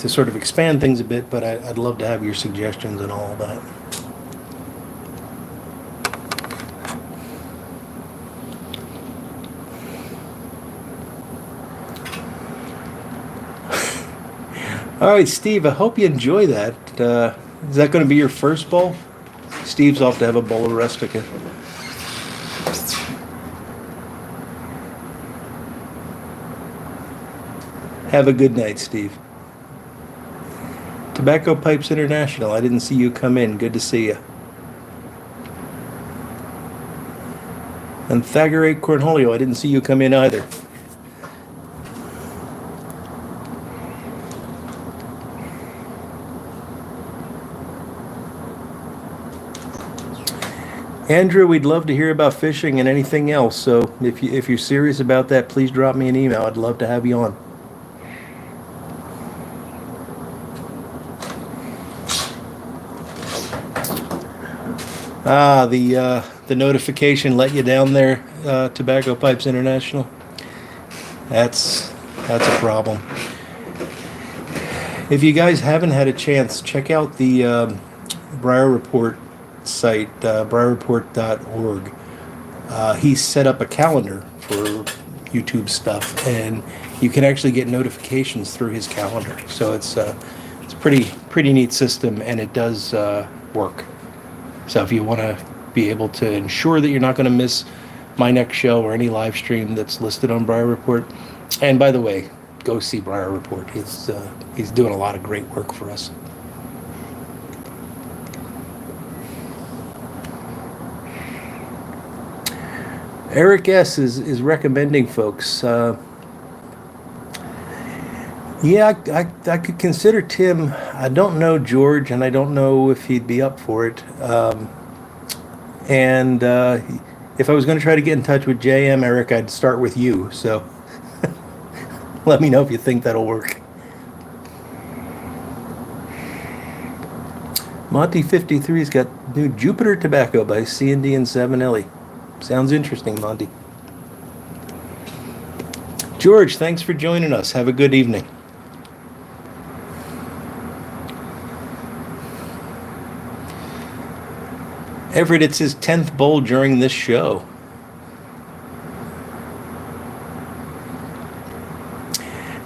sort of expand things a bit, but I'd love to have your suggestions and all of that. All right, Steve, I hope you enjoy that. Is that going to be your first bowl? Steve's off to have a bowl of Rustica. Have a good night, Steve. Tobacco Pipes International, I didn't see you come in. Good to see you. And Thaggerate Cornholio, I didn't see you come in either. Andrew, we'd love to hear about fishing and anything else. So if you're serious about that, please drop me an email. I'd love to have you on. The notification let you down there, Tobacco Pipes International. That's a problem. If you guys haven't had a chance, check out the Briar Report site, briarreport.org. He's set up a calendar for YouTube stuff, and you can actually get notifications through his calendar. So it's a pretty neat system, and it does work. So if you want to be able to ensure that you're not going to miss my next show or any live stream that's listed on Briar Report, and by the way, go see Briar Report. He's doing a lot of great work for us. Eric S. is recommending folks. Yeah, I could consider Tim. I don't know George, and I don't know if he'd be up for it. And if I was going to try to get in touch with JM, Eric, I'd start with you. So let me know if you think that'll work. Monty 53's got new Jupiter tobacco by C&D and 7Ellie. Sounds interesting, Monty. George, thanks for joining us. Have a good evening. Everett, it's his 10th bowl during this show.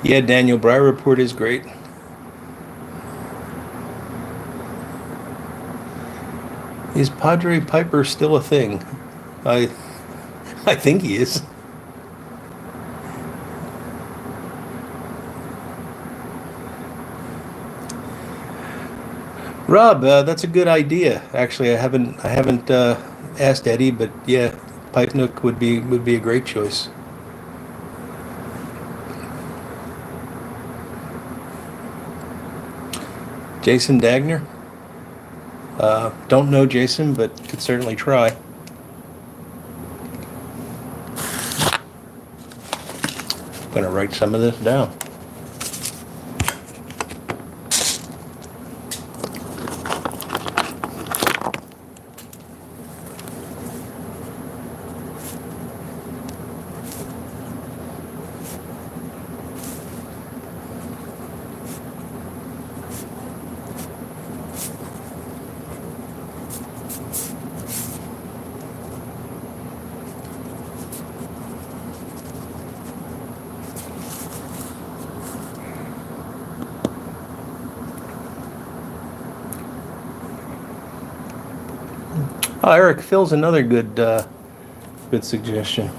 Yeah, Daniel, Briar Report is great. Is Padre Piper still a thing? I think he is. Rob, that's a good idea. Actually, I haven't asked Eddie, but yeah, Pipe Nook would be a great choice. Jason Dagner. Don't know Jason, but could certainly try. I'm gonna write some of this down. Oh, Eric, Phil's another good suggestion.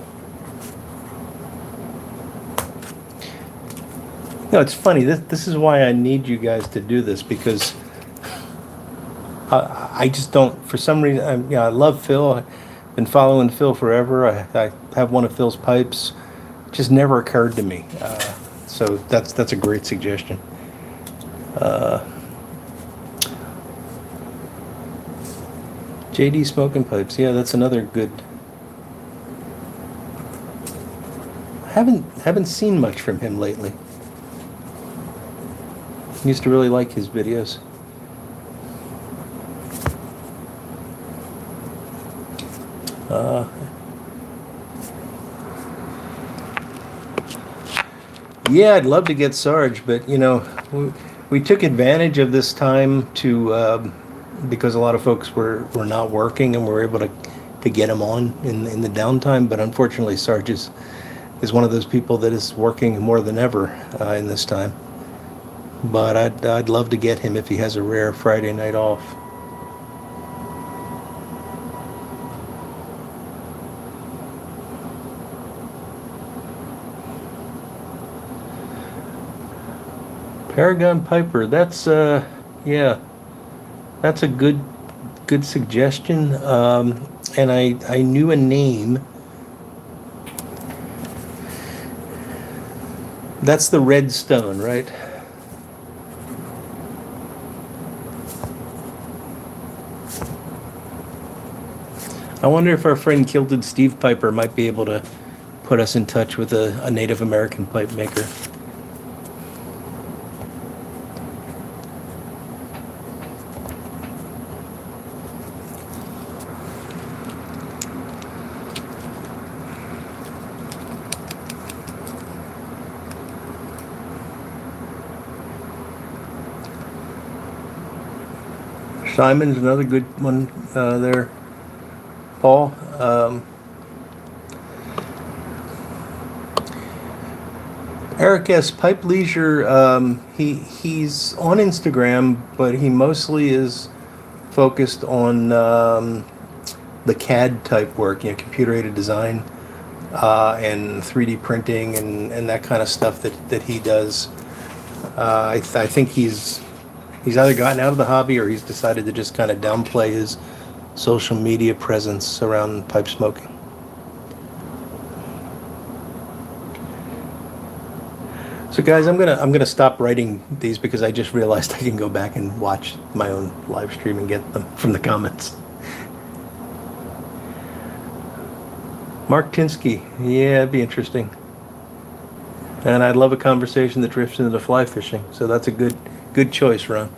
No, it's funny. This is why I need you guys to do this, because I just don't. For some reason, I love Phil. I've been following Phil forever. I have one of Phil's pipes. Just never occurred to me. So that's a great suggestion. JD Smoking Pipes. Yeah, that's another good. Haven't seen much from him lately. Used to really like his videos. Yeah, I'd love to get Sarge, but we took advantage of this time to because a lot of folks were not working, and we were able to get him on in the downtime. But unfortunately, Sarge is one of those people that is working more than ever in this time. But I'd love to get him if he has a rare Friday night off. Paragon Piper, that's yeah, that's a good suggestion. And I knew a name. That's the red stone, right? I wonder if our friend Kilted Steve Piper might be able to put us in touch with a Native American pipe maker. Simon's another good one there. Paul. Eric S. Pipe Leisure. He's on Instagram, but he mostly is focused on the CAD type work, computer aided design and 3D printing and that kind of stuff that he does. I think he's either gotten out of the hobby or he's decided to just kind of downplay his social media presence around pipe smoking. So guys, I'm gonna stop writing these because I just realized I can go back and watch my own live stream and get them from the comments. Mark Tinsky, yeah, it'd be interesting. And I'd love a conversation that drifts into fly fishing. So that's a good choice, Ron.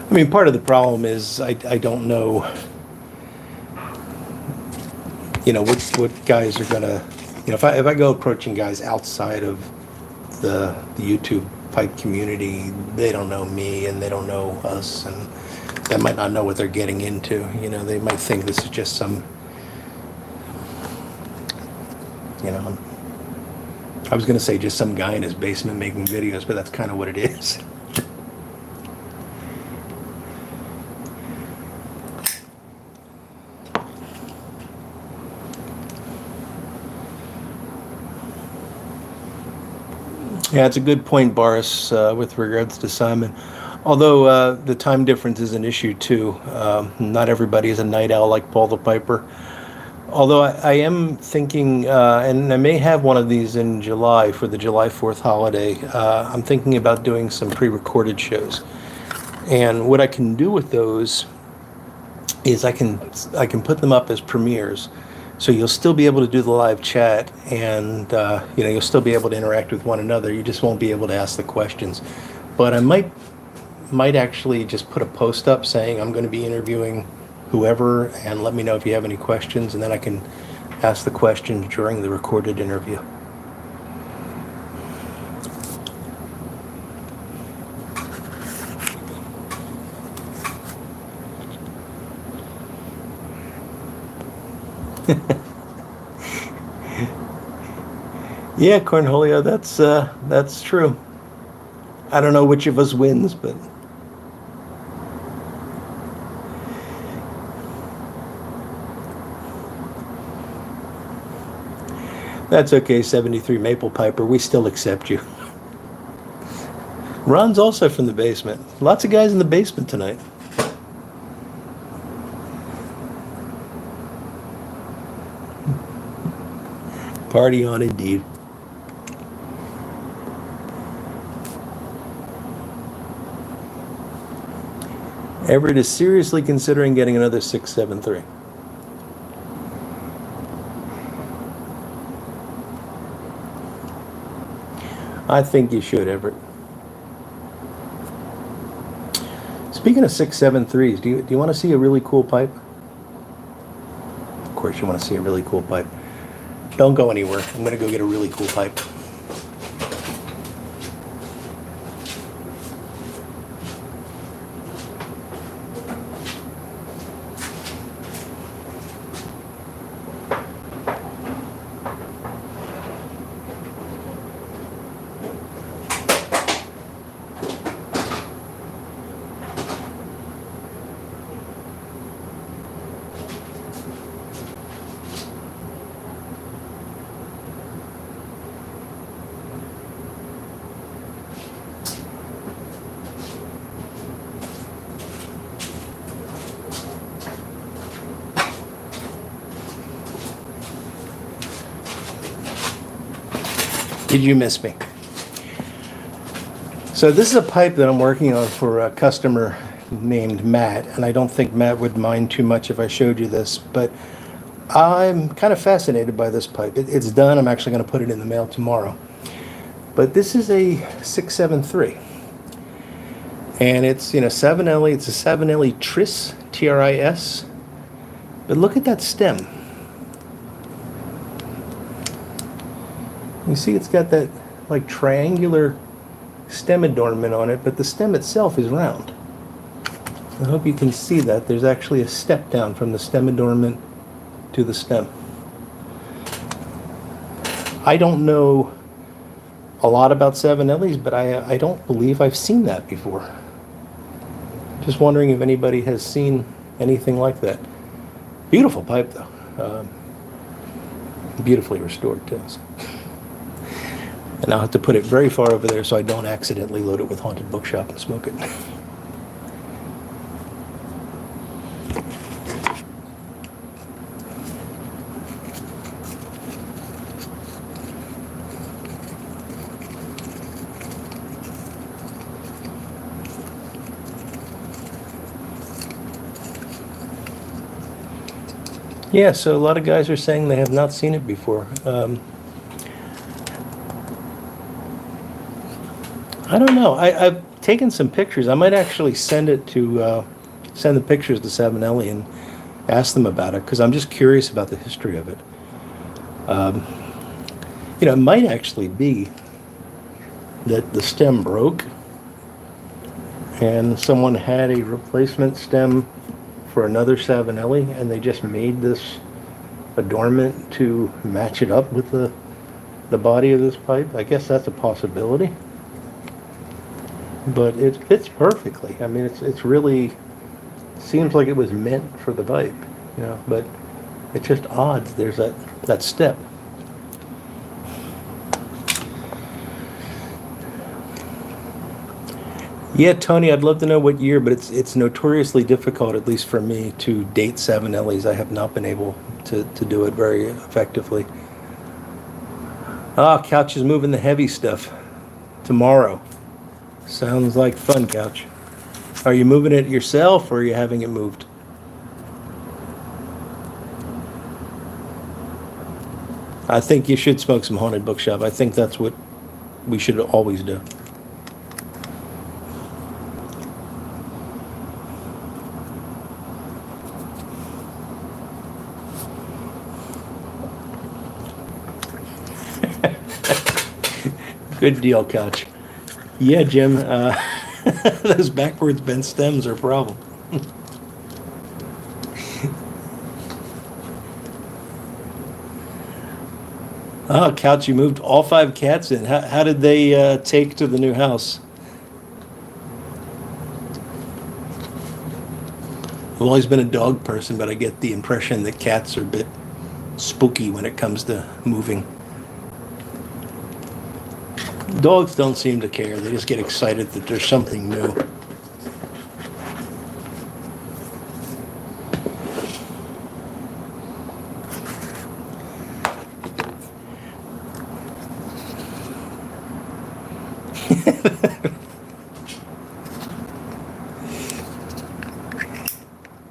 I mean, part of the problem is I don't know, what guys are gonna, if I go approaching guys outside of the YouTube pipe community, they don't know me and they don't know us, and they might not know what they're getting into. You know, they might think this is just some, you know, I was going to say just some guy in his basement making videos, but that's kind of what it is. Yeah, it's a good point, Boris, with regards to Simon. Although the time difference is an issue too. Not everybody is a night owl like Paul the Piper. Although I am thinking, and I may have one of these in July for the July 4th holiday, I'm thinking about doing some pre-recorded shows. And what I can do with those is I can put them up as premieres. So you'll still be able to do the live chat, and you know, you'll still be able to interact with one another. You just won't be able to ask the questions. But I might actually just put a post up saying I'm going to be interviewing whoever, and let me know if you have any questions, and then I can ask the questions during the recorded interview. Yeah, Cornholio, that's true. I don't know which of us wins, but that's okay, 73 Maple Piper. We still accept you. Ron's also from the basement. Lots of guys in the basement tonight. Party on indeed. Everett is seriously considering getting another 673. I think you should, Everett. Speaking of 673s, do you want to see a really cool pipe? Of course you want to see a really cool pipe. Don't go anywhere. I'm going to go get a really cool pipe. Did you miss me? So this is a pipe that I'm working on for a customer named Matt, and I don't think Matt would mind too much if I showed you this, but I'm kind of fascinated by this pipe. It's done. I'm actually going to put it in the mail tomorrow. But this is a 673, and it's, you know, 7LE. It's a 7LE Tris, T-R-I-S. But look at that stem. You see it's got that like triangular stem adornment on it, but the stem itself is round. I hope you can see that. There's actually a step down from the stem adornment to the stem. I don't know a lot about 7LEs, but I don't believe I've seen that before. Just wondering if anybody has seen anything like that. Beautiful pipe though. Beautifully restored too. And I'll have to put it very far over there so I don't accidentally load it with Haunted Bookshop and smoke it. Yeah, so a lot of guys are saying they have not seen it before. I don't know. I've taken some pictures. I might actually send the pictures to 7LE and ask them about it, because I'm just curious about the history of it. You know, it might actually be that the stem broke, and someone had a replacement stem for another Savinelli, and they just made this adornment to match it up with the body of this pipe. I guess that's a possibility, but it fits perfectly. I mean, it's really seems like it was meant for the pipe, you know, but it's just odd. There's that step. Yeah, Tony, I'd love to know what year, but it's notoriously difficult, at least for me, to date Savinellis. I have not been able to do it very effectively. Ah, Couch is moving the heavy stuff tomorrow. Sounds like fun, Couch. Are you moving it yourself, or are you having it moved? I think you should smoke some Haunted Bookshop. I think that's what we should always do. Good deal, Couch. Yeah, Jim, those backwards bent stems are a problem. Oh, Couch, you moved all 5 cats in. How did they take to the new house? I've always been a dog person, but I get the impression that cats are a bit spooky when it comes to moving. Dogs don't seem to care. They just get excited that there's something new.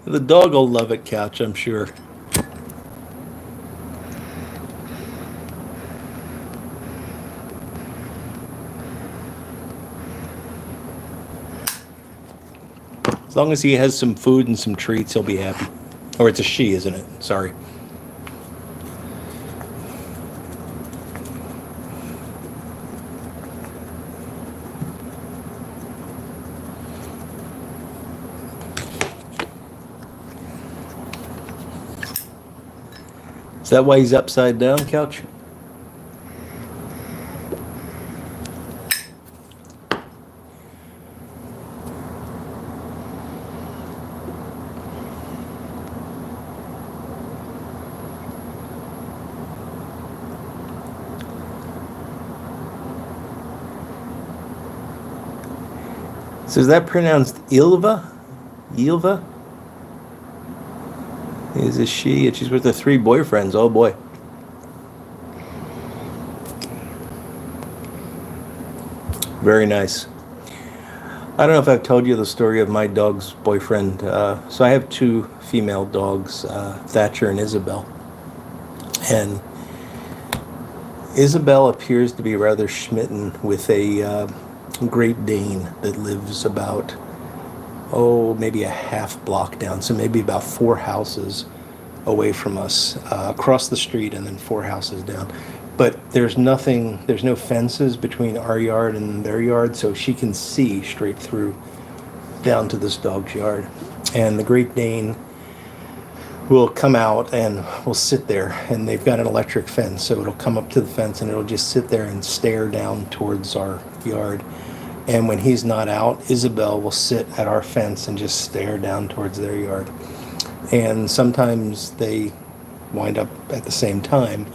The dog will love it, Couch, I'm sure. As long as he has some food and some treats, he'll be happy. Or it's a she, isn't it? Sorry. Is that why he's upside down, Couch? So is that pronounced Ilva? Ilva? Is a she, and she's with her 3 boyfriends. Oh boy. Very nice. I don't know if I've told you the story of my dog's boyfriend. So I have 2 female dogs, Thatcher and Isabel. And Isabel appears to be rather smitten with a Great Dane that lives about, maybe a half block down. So maybe about 4 houses away from us, across the street, and then 4 houses down. But there's no fences between our yard and their yard, so she can see straight through down to this dog's yard. And the Great Dane will come out and will sit there, and they've got an electric fence, so it'll come up to the fence and it'll just sit there and stare down towards our yard. And when he's not out, Isabel will sit at our fence and just stare down towards their yard. And sometimes they wind up at the same time,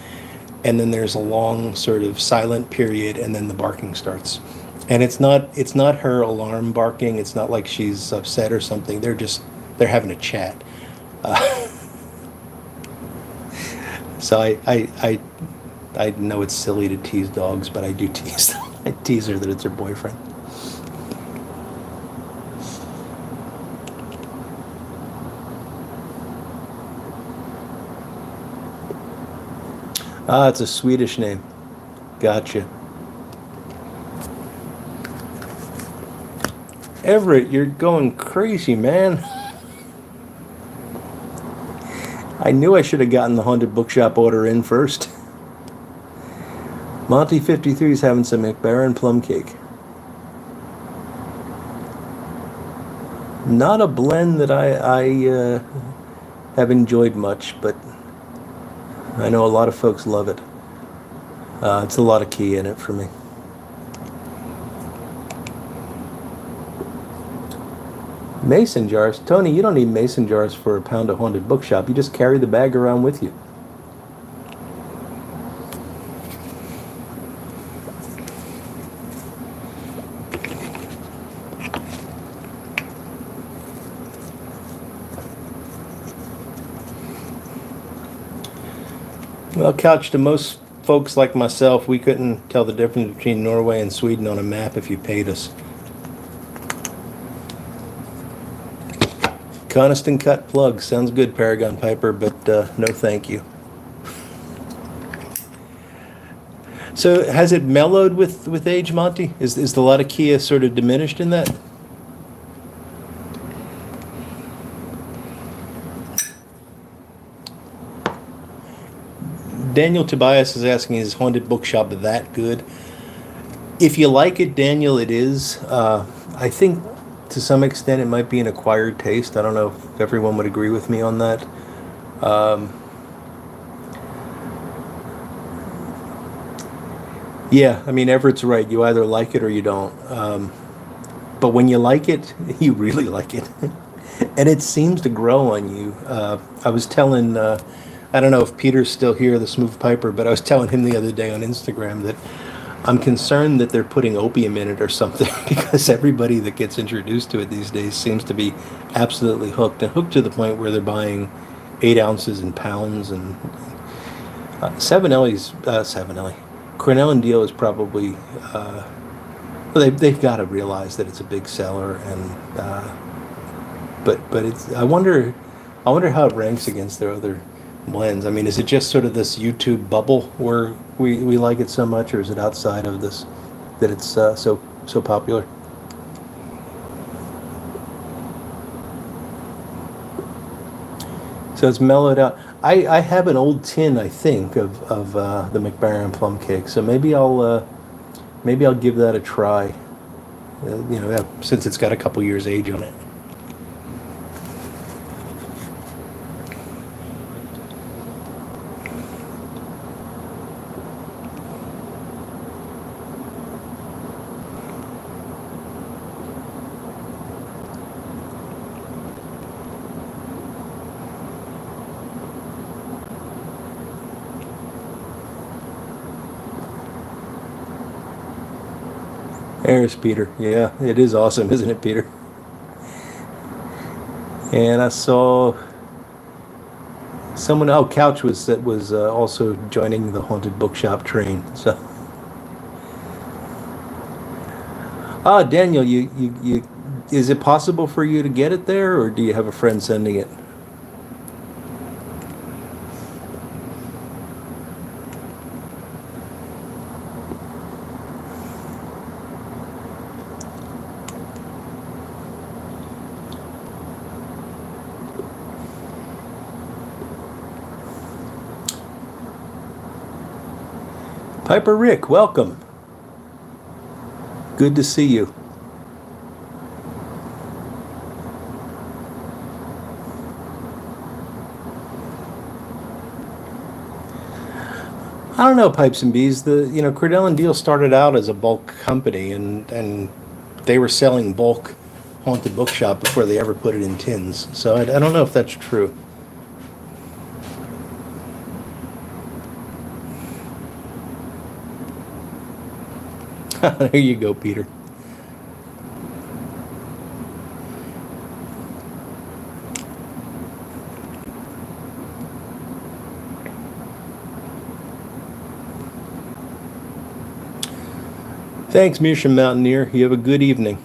and then there's a long sort of silent period, and then the barking starts. And it's not her alarm barking. It's not like she's upset or something. They're having a chat. So I know it's silly to tease dogs, but I do tease them. I tease her that it's her boyfriend. Ah, it's a Swedish name. Gotcha. Everett, you're going crazy, man. I knew I should have gotten the Haunted Bookshop order in first. Monty 53 is having some McBaron plum cake. Not a blend that I have enjoyed much, but I know a lot of folks love it. It's a lot of key in it for me. Mason jars. Tony, you don't need mason jars for a pound of haunted bookshop. You just carry the bag around with you. Well, Couch, to most folks like myself, we couldn't tell the difference between Norway and Sweden on a map if you paid us. Coniston cut plug. Sounds good, Paragon Piper, but no thank you. So has it mellowed with age, Monty? Is the Latakia sort of diminished in that? Daniel Tobias is asking, is Haunted Bookshop that good? If you like it, Daniel, it is. I think to some extent it might be an acquired taste. I don't know if everyone would agree with me on that. Yeah, I mean, Everett's right. You either like it or you don't. But when you like it, you really like it. And it seems to grow on you. I was telling... I don't know if Peter's still here, the Smooth Piper, but I was telling him the other day on Instagram that I'm concerned that they're putting opium in it or something because everybody that gets introduced to it these days seems to be absolutely hooked, and hooked to the point where they're buying 8 ounces in pounds. And Cornell and Deal is probably, well, they've got to realize that it's a big seller, and but it's, I wonder how it ranks against their other blends. I mean, is it just sort of this YouTube bubble where we like it so much, or is it outside of this that it's so popular? So it's mellowed out. I have an old tin, I think, of the McBaron plum cake. So maybe I'll give that a try. Since it's got a couple years age on it. There's Peter. Yeah, it is awesome, isn't it, Peter? And I saw someone. Oh, Couch was also joining the Haunted Bookshop train. So, Daniel, you is it possible for you to get it there, or do you have a friend sending it? Piper Rick, welcome. Good to see you. I don't know, Pipes and Bees. Cordell and Deal started out as a bulk company, and they were selling bulk Haunted Bookshop before they ever put it in tins. So I don't know if that's true. There you go, Peter. Thanks, Meerschaum Mountaineer. You have a good evening.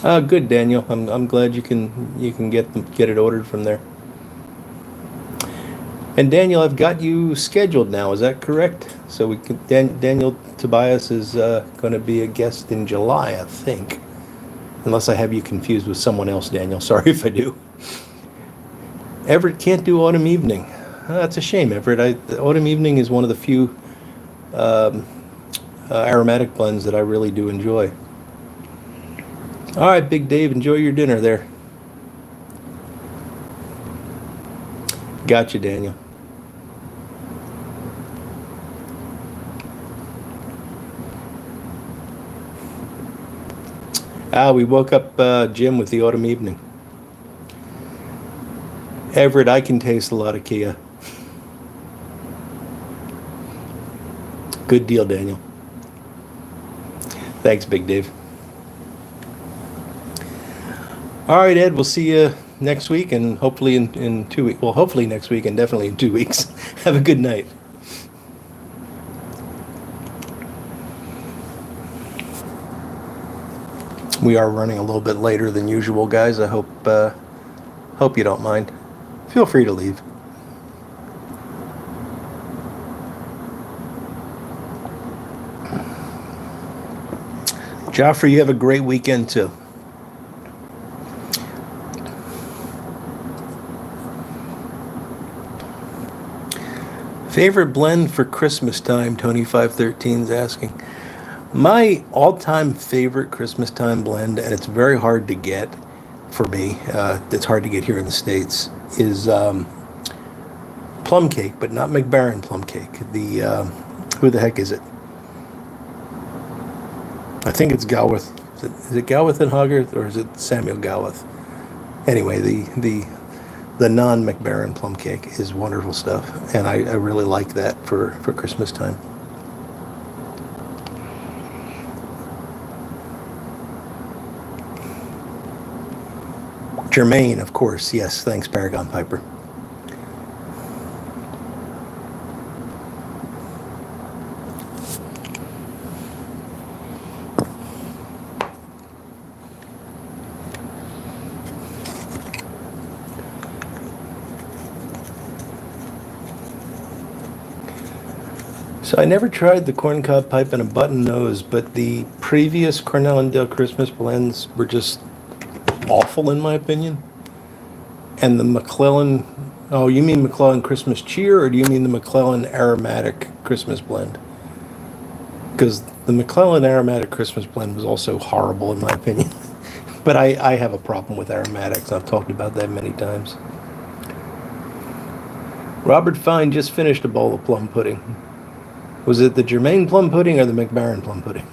Good, Daniel. I'm glad you can get it ordered from there. And Daniel, I've got you scheduled now. Is that correct? So we can. Daniel Tobias is going to be a guest in July, I think. Unless I have you confused with someone else, Daniel. Sorry if I do. Everett can't do autumn evening. That's a shame, Everett. The Autumn Evening is one of the few aromatic blends that I really do enjoy. All right, Big Dave, enjoy your dinner there. Gotcha, Daniel. We woke up Jim with the Autumn Evening. Everett, I can taste a lot of Kia. Good deal, Daniel. Thanks, Big Dave. All right, Ed, we'll see you next week and hopefully in 2 weeks. Well, hopefully next week and definitely in 2 weeks. Have a good night. We are running a little bit later than usual, guys. I hope you don't mind. Feel free to leave. Joffrey, you have a great weekend too. Favorite blend for Christmas time, Tony513 is asking. My all-time favorite Christmas time blend, and it's very hard to get for me, it's hard to get here in the States, is plum cake, but not McBaron plum cake. Who the heck is it? I think it's Galworth. Is it Galworth and Hogarth, or is it Samuel Galworth? Anyway, the non-McBaron plum cake is wonderful stuff, and I really like that for Christmas time. Germaine, of course. Yes, thanks, Paragon Piper. So I never tried the corncob pipe and a button nose, but the previous Cornell and Dale Christmas blends were just awful in my opinion. And the McClellan, oh, you mean McClellan Christmas Cheer, or do you mean the McClellan Aromatic Christmas Blend? Because the McClellan Aromatic Christmas Blend was also horrible in my opinion. But I have a problem with aromatics. I've talked about that many times. Robert Fine just finished a bowl of plum pudding. Was it the Germaine plum pudding or the McBaron plum pudding?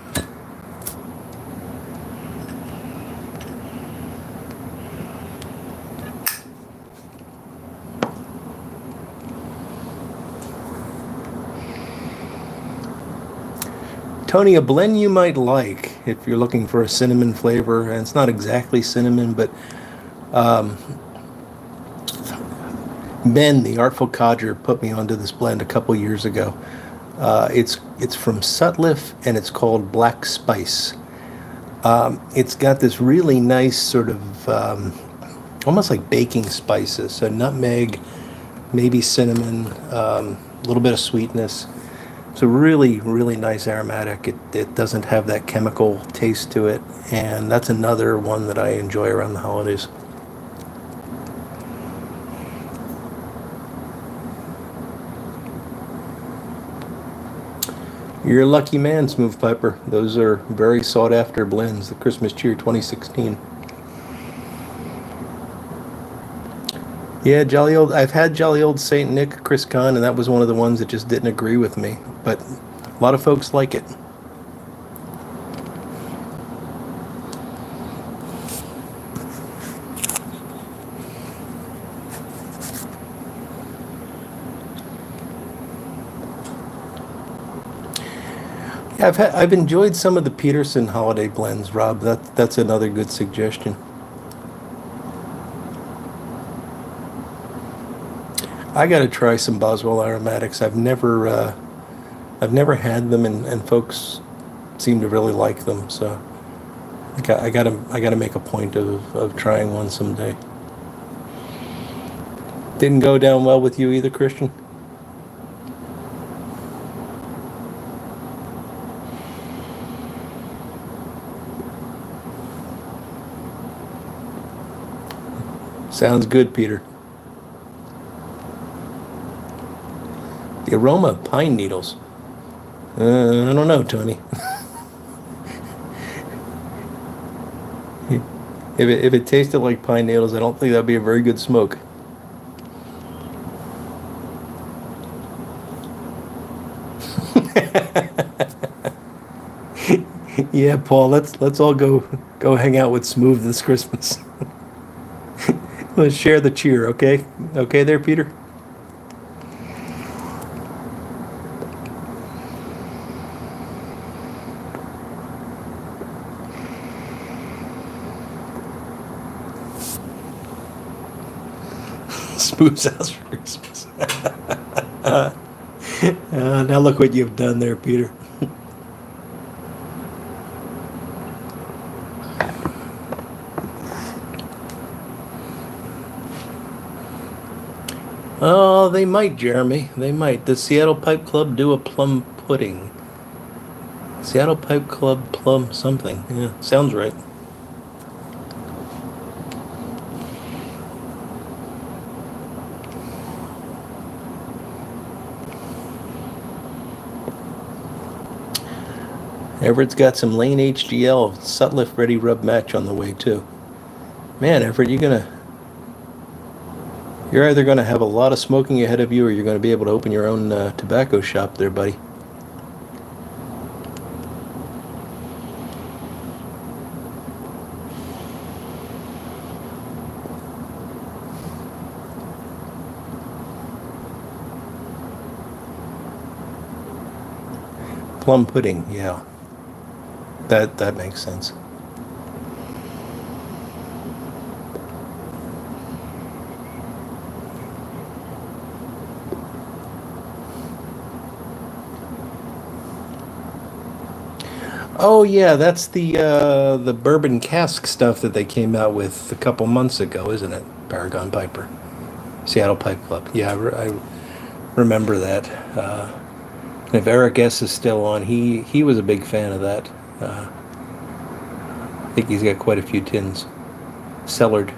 Tony, a blend you might like if you're looking for a cinnamon flavor, and it's not exactly cinnamon, but Ben, the Artful Codger, put me onto this blend a couple years ago. It's from Sutliff, and it's called Black Spice. It's got this really nice sort of almost like baking spices, so nutmeg, maybe cinnamon, a little bit of sweetness. It's a really, really nice aromatic. It doesn't have that chemical taste to it, and that's another one that I enjoy around the holidays. You're a lucky man, Smooth Piper. Those are very sought-after blends, the Christmas Cheer 2016. Yeah, jolly old. I've had jolly old Saint Nick, Chris Kahn, and that was one of the ones that just didn't agree with me. But a lot of folks like it. Yeah, I've enjoyed some of the Peterson holiday blends, Rob. That's another good suggestion. I got to try some Boswell aromatics. I've never had them, and folks seem to really like them. So I gotta make a point of trying one someday. Didn't go down well with you either, Christian? Sounds good, Peter. The aroma of pine needles. I don't know, Tony. If it tasted like pine needles, I don't think that'd be a very good smoke. Yeah, Paul, let's all go hang out with Smooth this Christmas. Let's share the cheer, okay? Okay there, Peter? Smooth's house for Christmas. Now look what you've done there, Peter. Oh, they might, Jeremy. They might. Does Seattle Pipe Club do a plum pudding? Seattle Pipe Club plum something. Yeah, sounds right. Everett's got some Lane HGL Sutliff Ready Rub Match on the way too. Man, Everett, you're either gonna have a lot of smoking ahead of you, or you're gonna be able to open your own tobacco shop there, buddy. Plum pudding, yeah. That makes sense. Oh yeah, that's the bourbon cask stuff that they came out with a couple months ago, isn't it? Paragon Piper, Seattle Pipe Club. Yeah, I remember that. If Eric S is still on, he was a big fan of that. I think he's got quite a few tins cellared.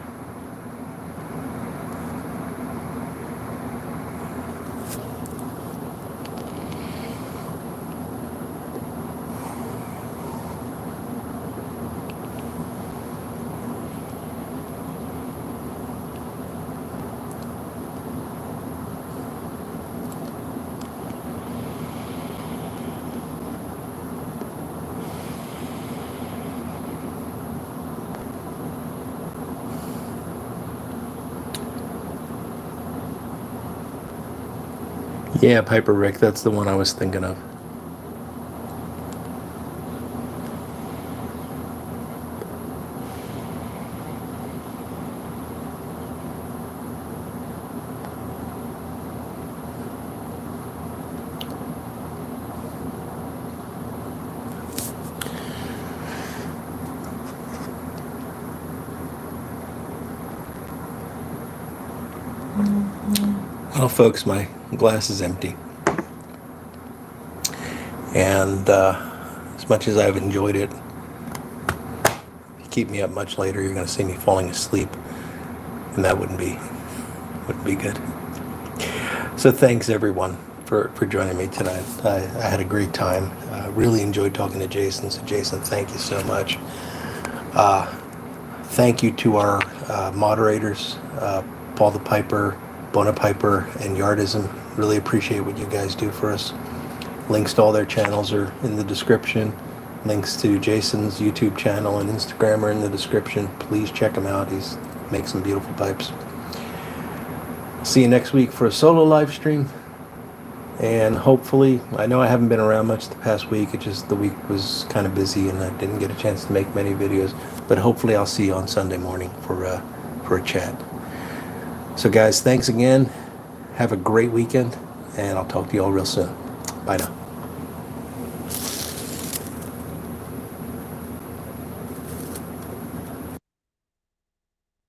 Yeah, Piper Rick, that's the one I was thinking of. Well, folks, my glass is empty. And as much as I've enjoyed it, if you keep me up much later, you're going to see me falling asleep. And that wouldn't be good. So thanks, everyone, for joining me tonight. I had a great time. Really enjoyed talking to Jason. So, Jason, thank you so much. Thank you to our moderators, Paul the Piper, Bona Piper, and Yardism. Really appreciate what you guys do for us. Links to all their channels are in the description. Links to Jason's YouTube channel and Instagram are in the description. Please check him out. He's makes some beautiful pipes. See you next week for a solo live stream. And hopefully, I know I haven't been around much the past week. It just, the week was kind of busy and I didn't get a chance to make many videos. But hopefully I'll see you on Sunday morning for a chat. So guys, thanks again. Have a great weekend, and I'll talk to you all real soon. Bye now.